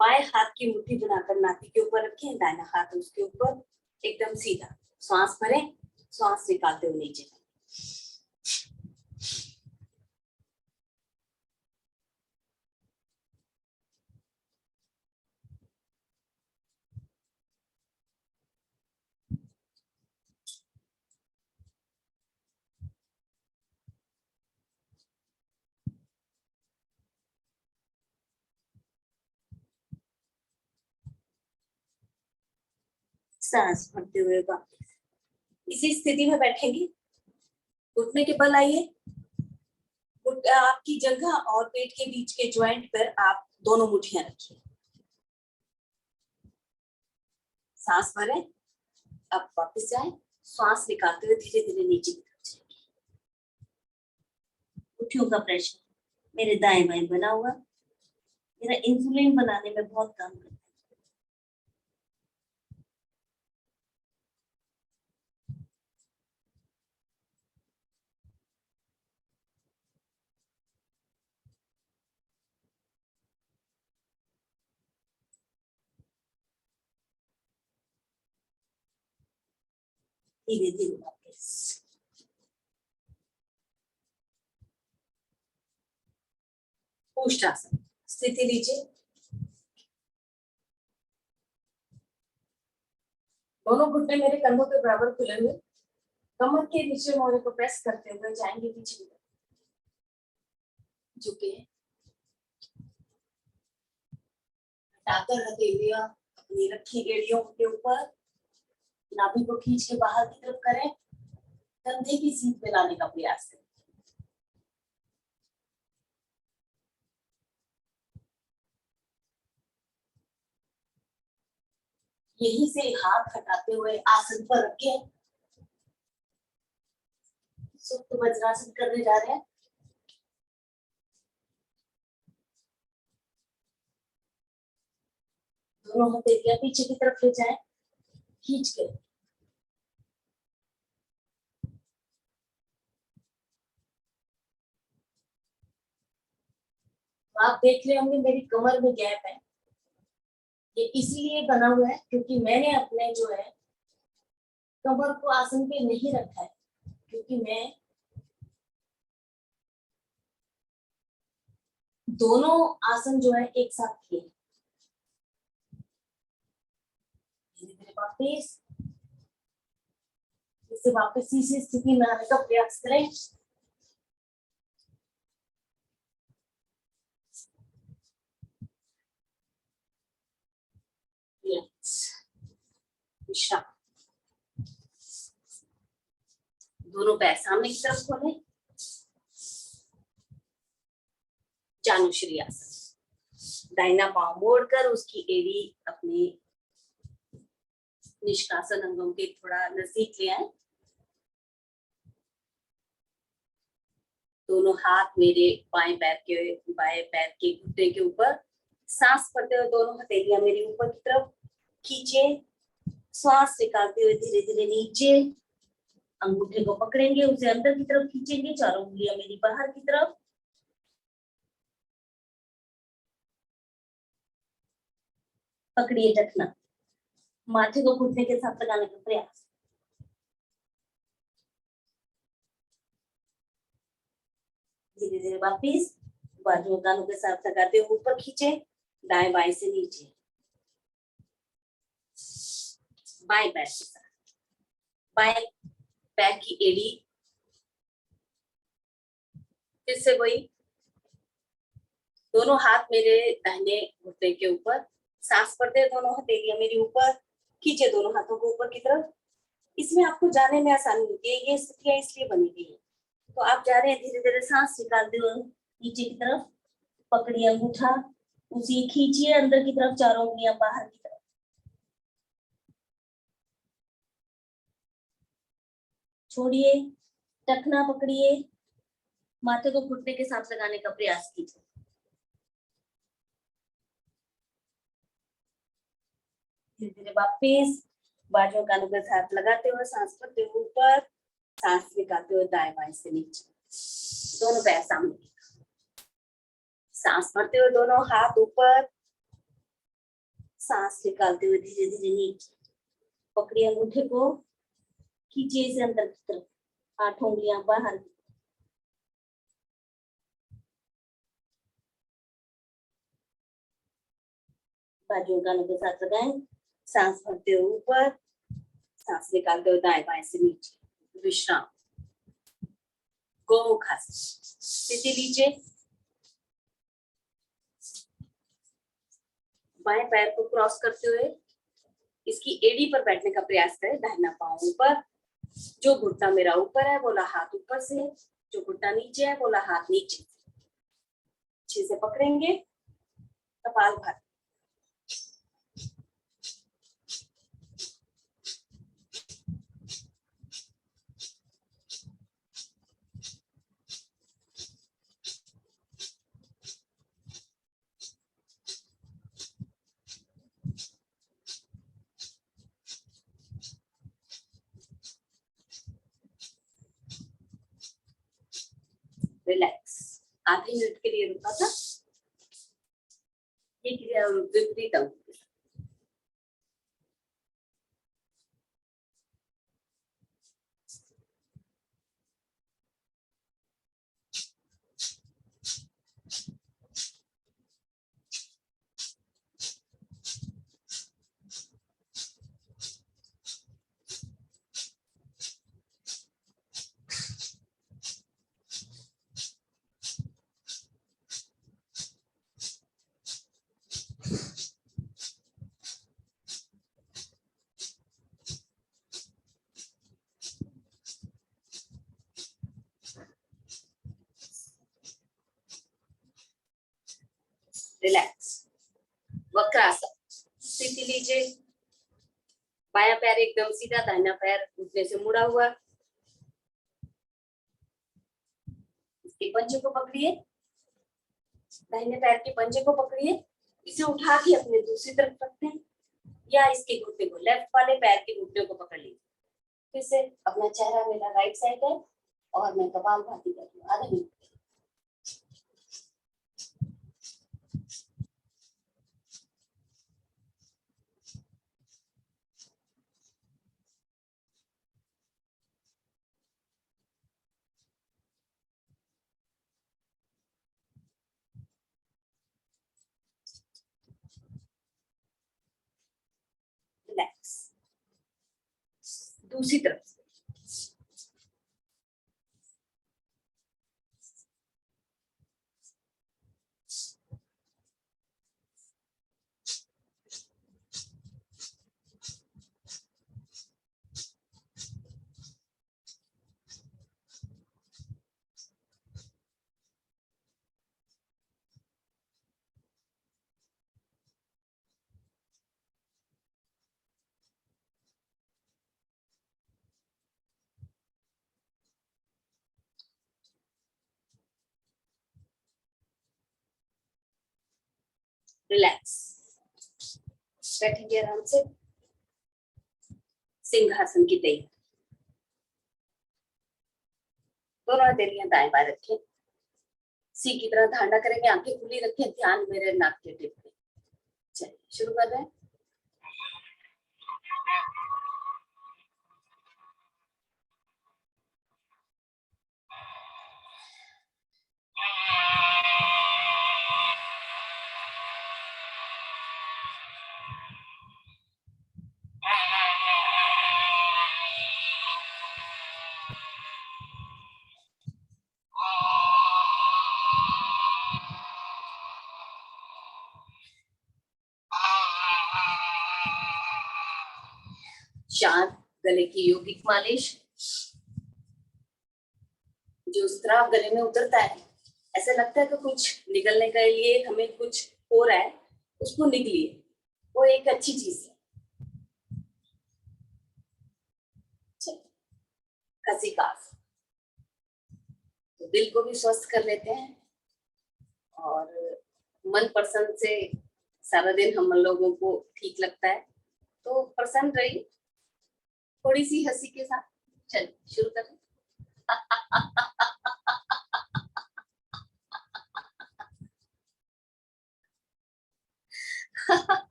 बाएं हाथ की मुट्ठी बनाकर नाभि के ऊपर रखें, दाहिना हाथ उसके ऊपर, एकदम सीधा, श्वास भरें, श्वास निकालते हुए नीचे जाए। सांस भरते हुए वापस। इसी स्थिति में बैठेंगे, घुटने के बल आइए, आपकी जगह और पेट के बीच के ज्वाइंट पर आप दोनों मुट्ठियां रखिए। सांस भरें, अब वापस जाएं, श्वास निकालते हुए धीरे धीरे नीचे की तरफ जाएंगे। मुट्ठियों का प्रेशर मेरे दाएं बाएं बना हुआ, मेरा इंसुलिन बनाने में बहुत काम करता है। धीरे धीरे वापस। उष्टासन स्थिति लीजिए, दोनों घुटने मेरे कंधों के बराबर खुले हुए, कमर के नीचे मोहरे को प्रेस करते हुए जाएंगे पीछे की तरफ, झुके, हटाकर हथेलियां अपनी रखी एड़ियों के ऊपर, नाभि को खींच के बाहर की तरफ करें, कंधे की सीध पे लाने का प्रयास करें। यहीं से हाथ हटाते हुए आसन पर रखे सुप्त वज्रासन करने जा रहे हैं। दोनों हथेलियां पीछे की तरफ ले जाएं, खींच के। आप देख रहे होंगे मेरी कमर में गैप है। ये इसलिए बना हुआ है क्योंकि मैंने अपने जो है कमर को आसन पे नहीं रखा है, क्योंकि मैं दोनों आसन जो है एक साथ किए। धीरे धीरे वापिस इससे वापस इसी स्थिति में आने का प्रयास करें। विश्राम। दोनों पैर सामने की तरफ खोलें। जानुश्री आसन। दाहिना पांव मोड़कर उसकी एड़ी अपने निष्कासन अंगों के थोड़ा नजदीक ले आए। दोनों हाथ मेरे बाएं पैर के घुटने के ऊपर। सांस भरते हुए दोनों हथेलियां मेरी ऊपर की तरफ खींचे। श्वास निकालते हुए धीरे धीरे नीचे। अंगूठे को पकड़ेंगे, उसे अंदर की तरफ खींचेंगे। चारों उंगलियां मेरी बाहर की तरफ। पकड़िए टखना। माथे को घुटने के साथ लगाने का प्रयास। धीरे धीरे वापिस बाजुओं कानों के साथ लगाते हुए ऊपर खींचे। दाएं बाएं से नीचे। बाएं पैर के साथ बाएं पैर की एड़ी फिर से वही। दोनों हाथ मेरे दाहिने घुटने के ऊपर। सांस भरते दोनों हथेलियां मेरी ऊपर खींचे, दोनों हाथों को ऊपर की तरफ। इसमें आपको जाने में आसानी होती है, ये स्थितियां इसलिए बनी गई है। तो आप जा रहे हैं धीरे धीरे सांस निकालते हुए नीचे की तरफ। पकड़िए अंगूठा, उसी खींचिए अंदर की तरफ, चारों उंगलियां बाहर की तरफ। छोड़िए, टखना पकड़िए, माथे को घुटने के साथ लगाने का प्रयास कीजिए। धीरे धीरे वापिस बाजुओं कानों के साथ लगाते हुए सांस भरते हुए ऊपर, सांस निकालते हुए दाएं बाएं से नीचे। दोनों पैर सामने। सांस भरते हुए दोनों हाथ ऊपर, सांस निकालते हुए धीरे धीरे नीचे। पकड़िए अंगूठे को, खींचिए इसे अंदर की तरफ, 8 उंगलियां बाहर। बाजुओं कानों के साथ लगाएं। सांस भरते हुए ऊपर, सांस निकालते हुए दाएं बाएं से नीचे। विश्राम। गोमुख आसन। स्थिति लीजिए। बाएं पैर को क्रॉस करते हुए इसकी एड़ी पर बैठने का प्रयास करें। दाहिना पांव ऊपर। जो घुटना मेरा ऊपर है बोला हाथ ऊपर से, जो घुटना नीचे है बोला हाथ नीचे। अच्छे से पकड़ेंगे, कपाल भाती। रिलैक्स। आधे मिनट के लिए रुका था। ये क्रिया विपरीत अंग। रिलैक्स। वक्रासन। स्थिति लीजिए। बायां पैर एकदम सीधा, दाहिना पैर घुटने से मुड़ा हुआ। इसके पंजे को पकड़िए, दाहिने पैर के पंजे को पकड़िए, इसे उठा के अपने दूसरी तरफ रखते हैं, या इसके घुटने को, लेफ्ट वाले पैर के घुटने को पकड़ लीजिए। फिर से अपना चेहरा मेरा राइट साइड है और मैं कपालभाति कर रही हूँ आधा मिनट। रिलैक्स। दूसरी तरफ से रिलैक्स, बैठेंगे आराम से, सिंहासन की तैयारी। दोनों हथेलियां दाएं बाएं रखें, सी की तरह धारणा करेंगे, आंखें खुली रखें, ध्यान मेरे नाक के टिप पे। चलिए शुरू कर रहे हैं। शांत गले की यौगिक मालिश। जो स्त्राव गले में उतरता है, ऐसा लगता है कि कुछ निकलने के लिए हमें कुछ हो रहा है, उसको निकलिए, वो एक अच्छी चीज है। खसीकास, तो दिल को भी स्वस्थ कर लेते हैं और मन प्रसन्न से सारा दिन हम लोगों को ठीक लगता है। तो प्रसन्न रहिए, थोड़ी सी हंसी के साथ। चलिए शुरू करें।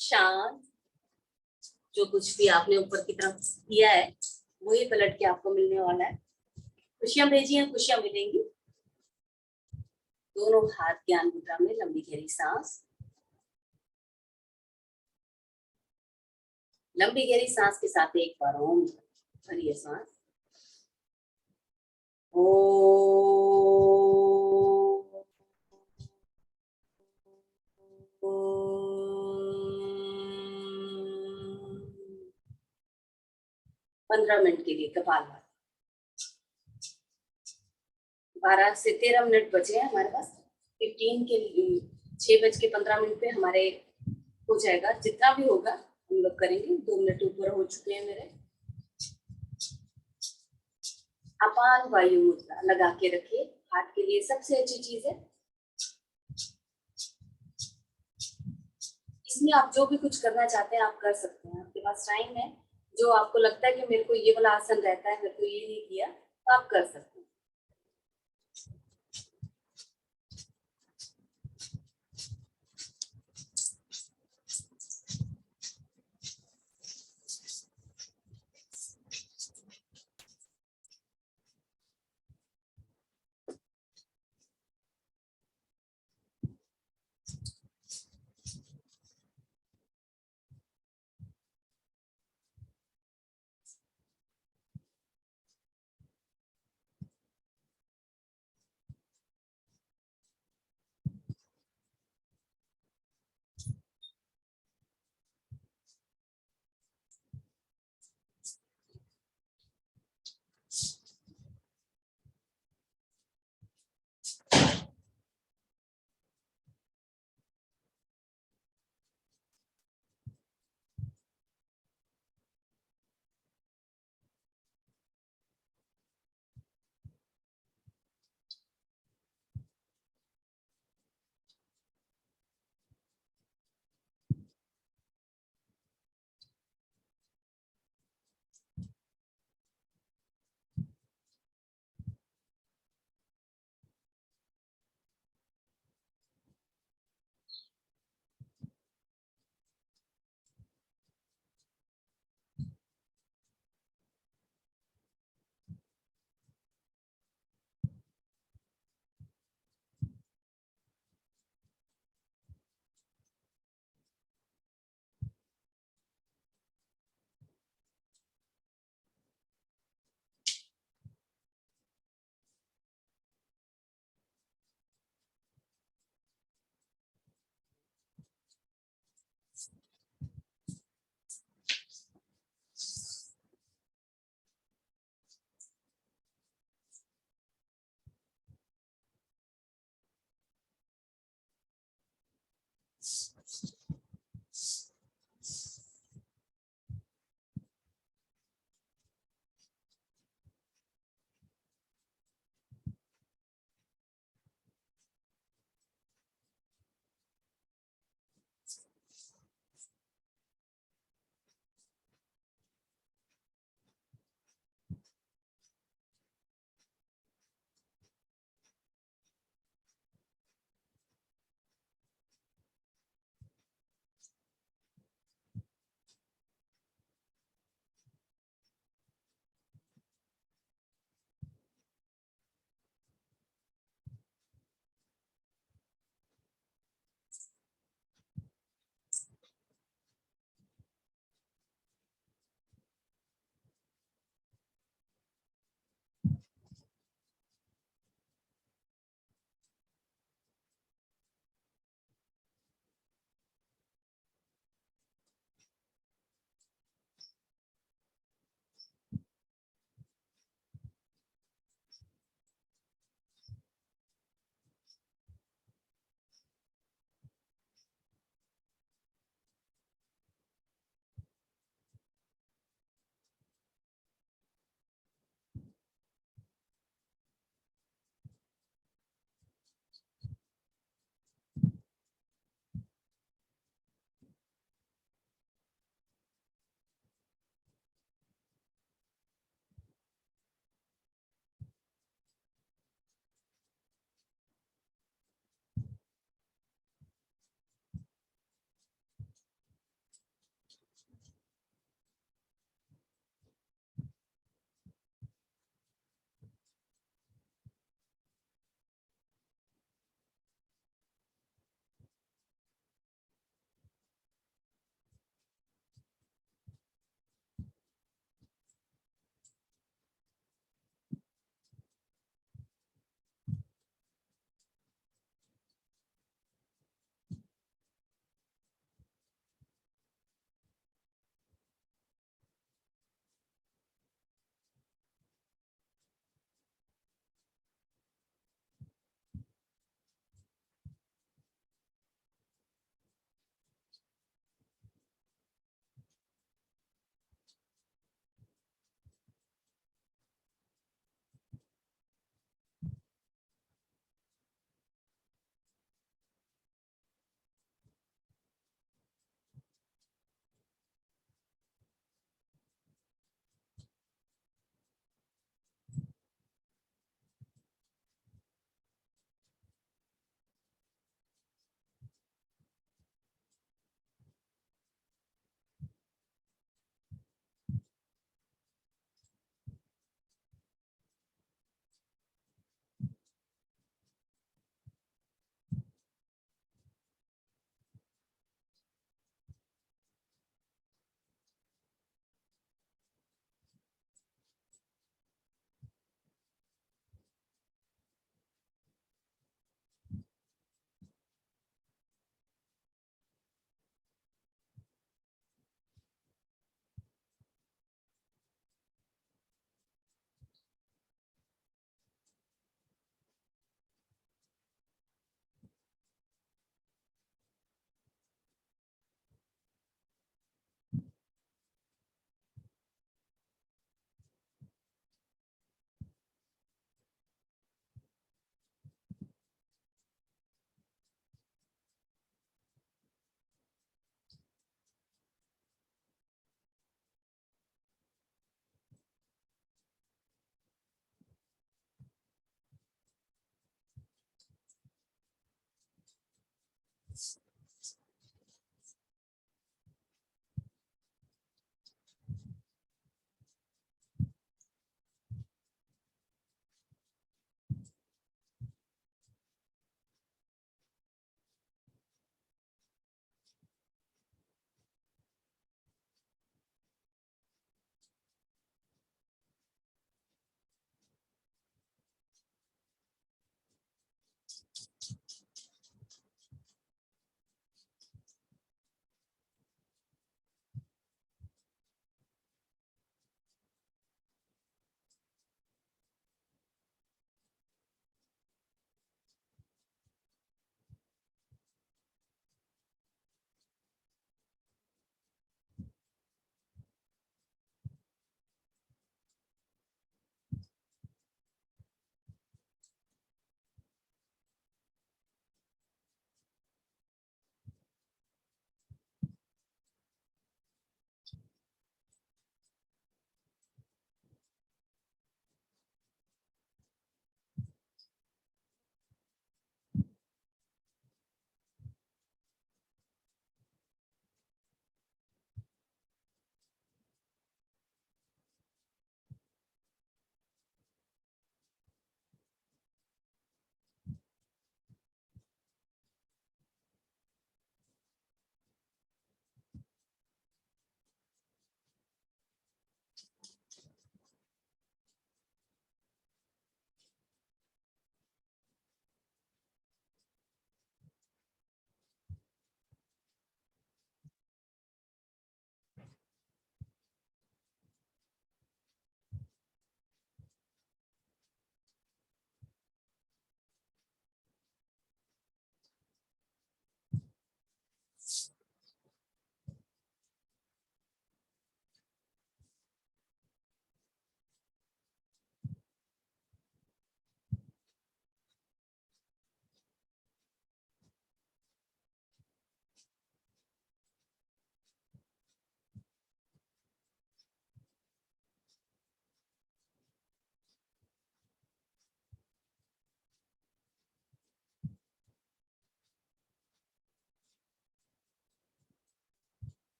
शांत, जो कुछ भी आपने ऊपर की तरफ किया है वही पलट के आपको मिलने वाला है। खुशियां भेजिए, खुशियां मिलेंगी। दोनों हाथ ज्ञान मुद्रा में, लंबी गहरी सांस। लंबी गहरी सांस के साथ एक बार ओम भरिए सांस। ओ 15 मिनट के लिए कपालभाति। 12 से 13 मिनट बचे हैं हमारे पास। 15 के लिए 6:15 पे हमारे हो जाएगा, जितना भी होगा हम लोग करेंगे। 2 मिनट ऊपर हो चुके हैं मेरे। अपान वायु मुद्रा लगा के रखिए, हार्ट के लिए सबसे अच्छी चीज है। इसमें आप जो भी कुछ करना चाहते हैं आप कर सकते हैं, आपके पास टाइम है। जो आपको लगता है कि मेरे को ये वाला आसन रहता है, मेरे को ये नहीं किया, तो आप कर सकते हैं।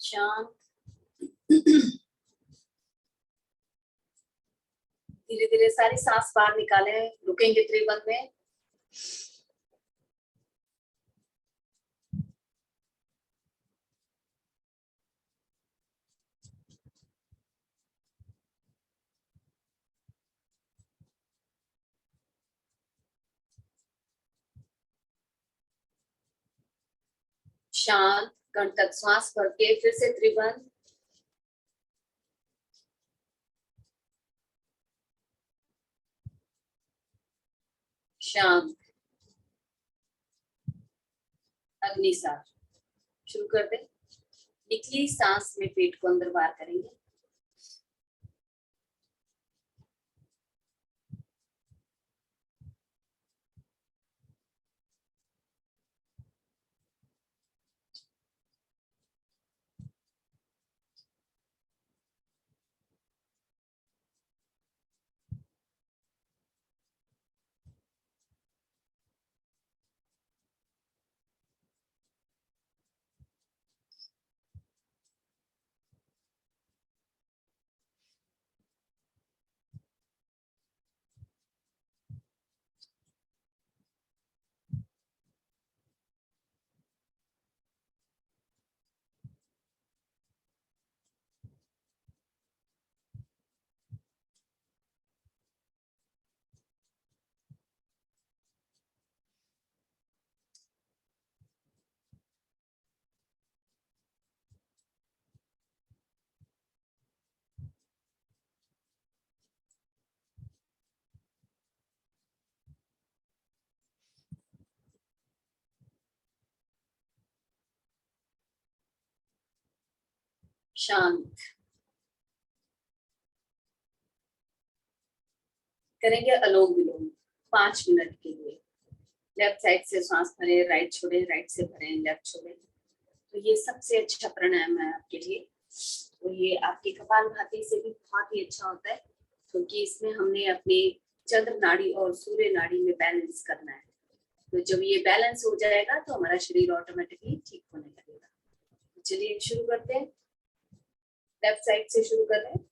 शांत। धीरे धीरे सारी सांस बाहर निकालें, रुकेंगे त्रिभंग में। शांत, कंठ तक श्वास भर के फिर से त्रिभंग, शांत, अग्निसार। शुरू कर दे। निकली सांस में पेट को अंदर बाहर करेंगे। शांत। करेंगे अलोम विलोम 5 मिनट के लिए। लेफ्ट साइड से सांस भरे, राइट छोड़े, राइट से भरे, लेफ्ट छोड़े। तो ये सबसे अच्छा प्राणायाम है आपके लिए। तो ये आपकी कपालभाति से भी बहुत ही अच्छा होता है, क्योंकि इसमें हमने अपने चंद्र नाड़ी और सूर्य नाड़ी में बैलेंस करना है। तो जब ये बैलेंस हो जाएगा तो हमारा शरीर ऑटोमेटिकली ठीक होने लगेगा। चलिए शुरू करते हैं। लेफ्ट साइड से शुरू कर रहे हैं।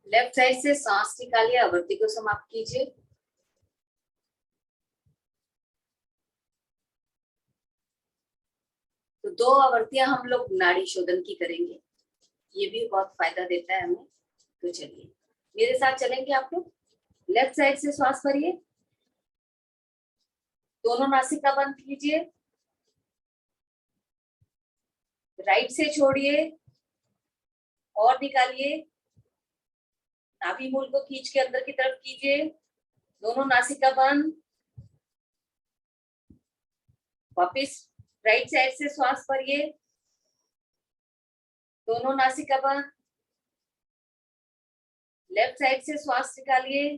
लेफ्ट साइड से सांस निकालिए, आवृत्ति को समाप्त कीजिए। तो 2 आवृत्तियां हम लोग नाड़ी शोधन की करेंगे, ये भी बहुत फायदा देता है हमें। तो चलिए मेरे साथ चलेंगे आप लोग। लेफ्ट साइड से श्वास भरिए, दोनों नासिका बंद कीजिए, राइट से छोड़िए और निकालिए, नाभि मूल को खींच के अंदर की तरफ कीजिए, दोनों नासिका बंद। वापिस राइट साइड से श्वास भरिए, दोनों नासिका बंद। लेफ्ट साइड से श्वास निकालिए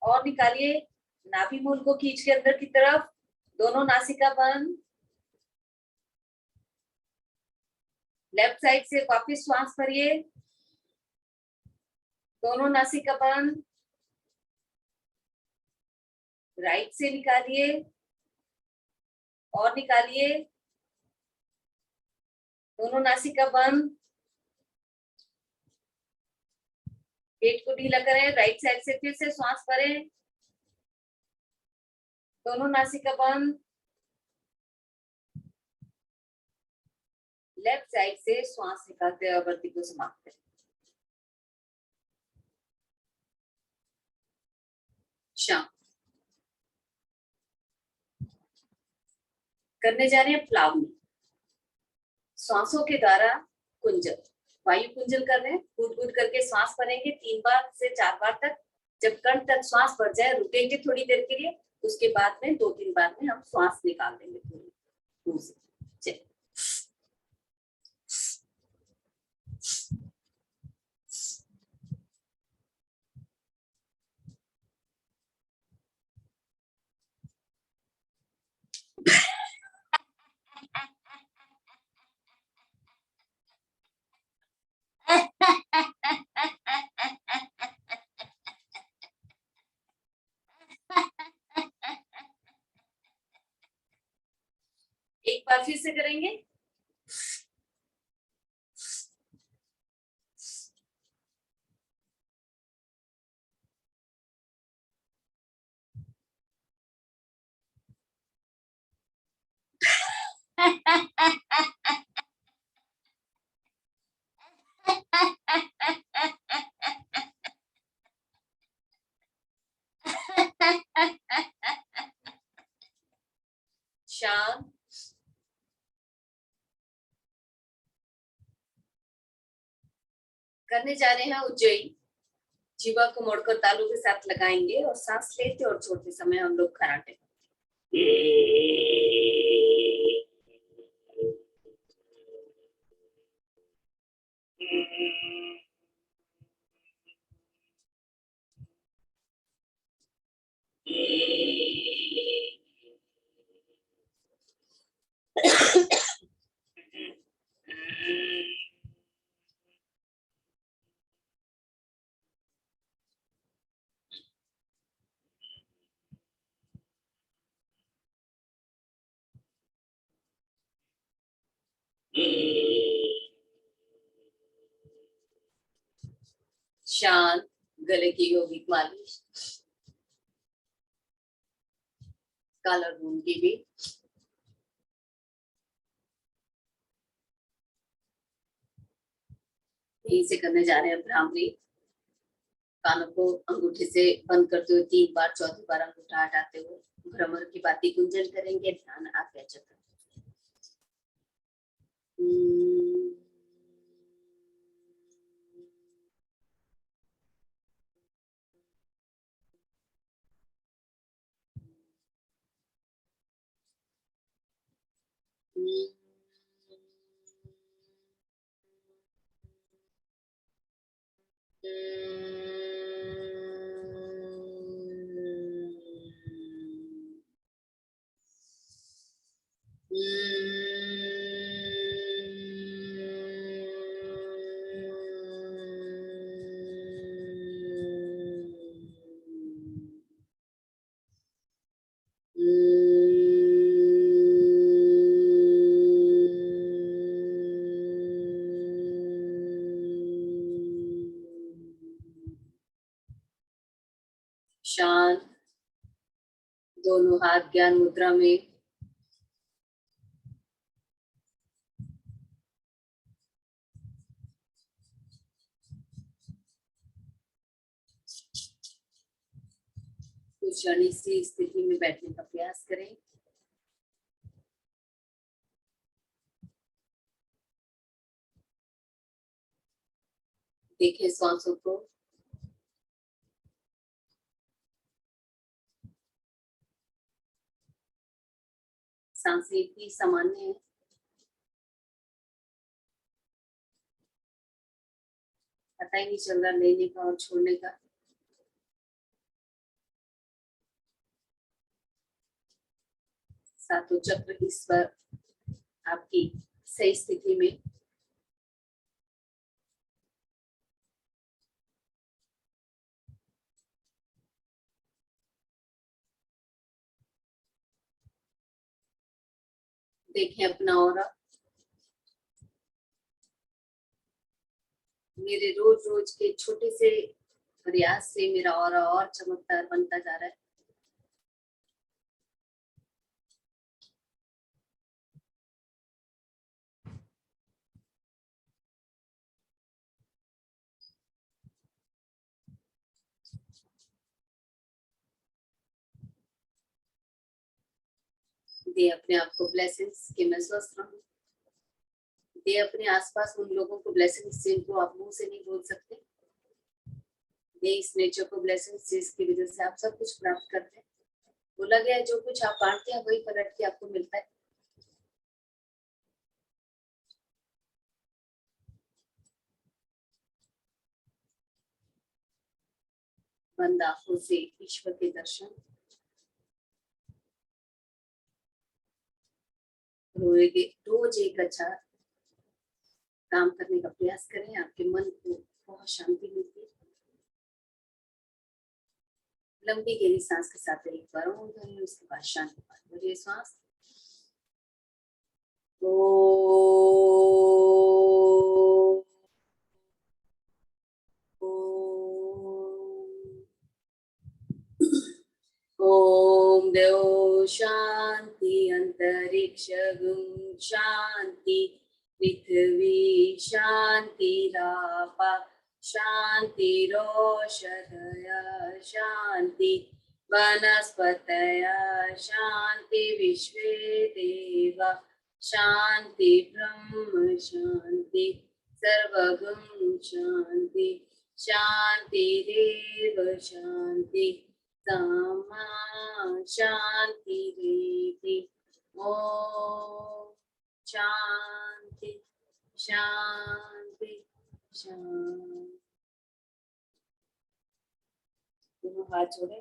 और निकालिए, नाभि मूल को खींच के अंदर की तरफ, दोनों नासिका बंद। लेफ्ट साइड से वापिस श्वास भरिए, दोनों नासिका बंद। राइट से निकालिए और निकालिए, दोनों नासिका बंद। पेट को ढीला करें, राइट साइड से फिर से श्वास भरें, दोनों नासिका बंद। लेफ्ट साइड से श्वास निकालते हुए आवृत्ति को समाप्त करें। शांत। करने जा रहे हैं प्लावनी। श्वासों के द्वारा कुंजन, वायु कुंजन कर रहे हैं। घुट घुट करके श्वास भरेंगे 3 बार से 4 बार तक। जब कंठ तक श्वास भर जाए रुकेंगे थोड़ी देर के लिए, उसके बाद में 2-3 बार में हम श्वास निकाल देंगे पूरी मुंह से। चलिए एक बार फिर से करेंगे। शांत। करने जा रहे हैं उज्जयी। जीवा को मोड़कर तालू के साथ लगाएंगे और सांस लेते और छोड़ते समय हम लोग खराटे। शांत। गले की यौगिक मालिश, कॉलर बोन की भी। यहीं से करने जा रहे हैं भ्रामरी। कानों को अंगूठे से बंद करते हुए 3 बार, चौथी बार अंगूठा हटाते हुए भ्रमर की बाती कुंजन करेंगे। ध्यान आज्ञा चक्र। दोनों हाथ ज्ञान मुद्रा में। कुछ क्षण इसी स्थिति में बैठने का प्रयास करें। देखें श्वासों को। सांसें इतनी सामान्य है, पता ही नहीं चल रहा लेने का और छोड़ने का। सातों चक्र इस पर आपकी सही स्थिति में। देखें अपना ऑरा। मेरे रोज रोज के छोटे से प्रयास से मेरा ऑरा और चमकदार बनता जा रहा है। दे अपने आप को ब्लेसिंग्स कि मैं स्वस्थ रहूं। दे अपने आसपास उन लोगों को ब्लेसिंग्स जिनको आप मुंह से नहीं बोल सकते। दे इस नेचर को ब्लेसिंग्स जिसकी वजह से आप सब कुछ प्राप्त करते हैं। बोला गया है जो कुछ आप बांटते हैं वही पलट के आपको मिलता है। बंद आंखों से ईश्वर के दर्शन। रोज एक अच्छा काम करने का प्रयास करें, आपके मन को बहुत शांति मिलती है। लंबी गहरी सांस के साथ एक बार ओम ध्वनि, उसके बाद शांति पाठ भरिए सांस। ओम देव शांति, अंतरिक्ष गुम शांति, पृथ्वी शांति, रापा शांति, रोषधय शांति, वनस्पतय शांति, विश्वे देवा शांति, ब्रह्म शांति, सर्वगुण शांति, शांति देव शांति, सामा शांति देवी। ओम शांति शांति शांति। दोनों हाथ जोड़े,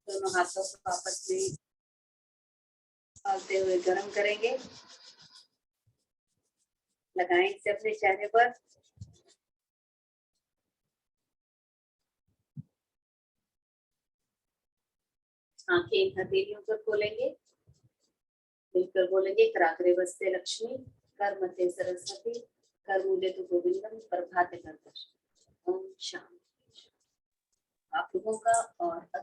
दोनों हाथों को आपस में डालते हुए गर्म करेंगे। लगाएं इसे अपने चेहरे पर। आंखें इन हथेलियों पर खोलेंगे, मिलकर बोलेंगे कराग्रे वस्ते लक्ष्मी, कर मध्य सरस्वती, कर मूले तो गोविंदम, प्रभाते कर। ओम शांति। आप लोगों का और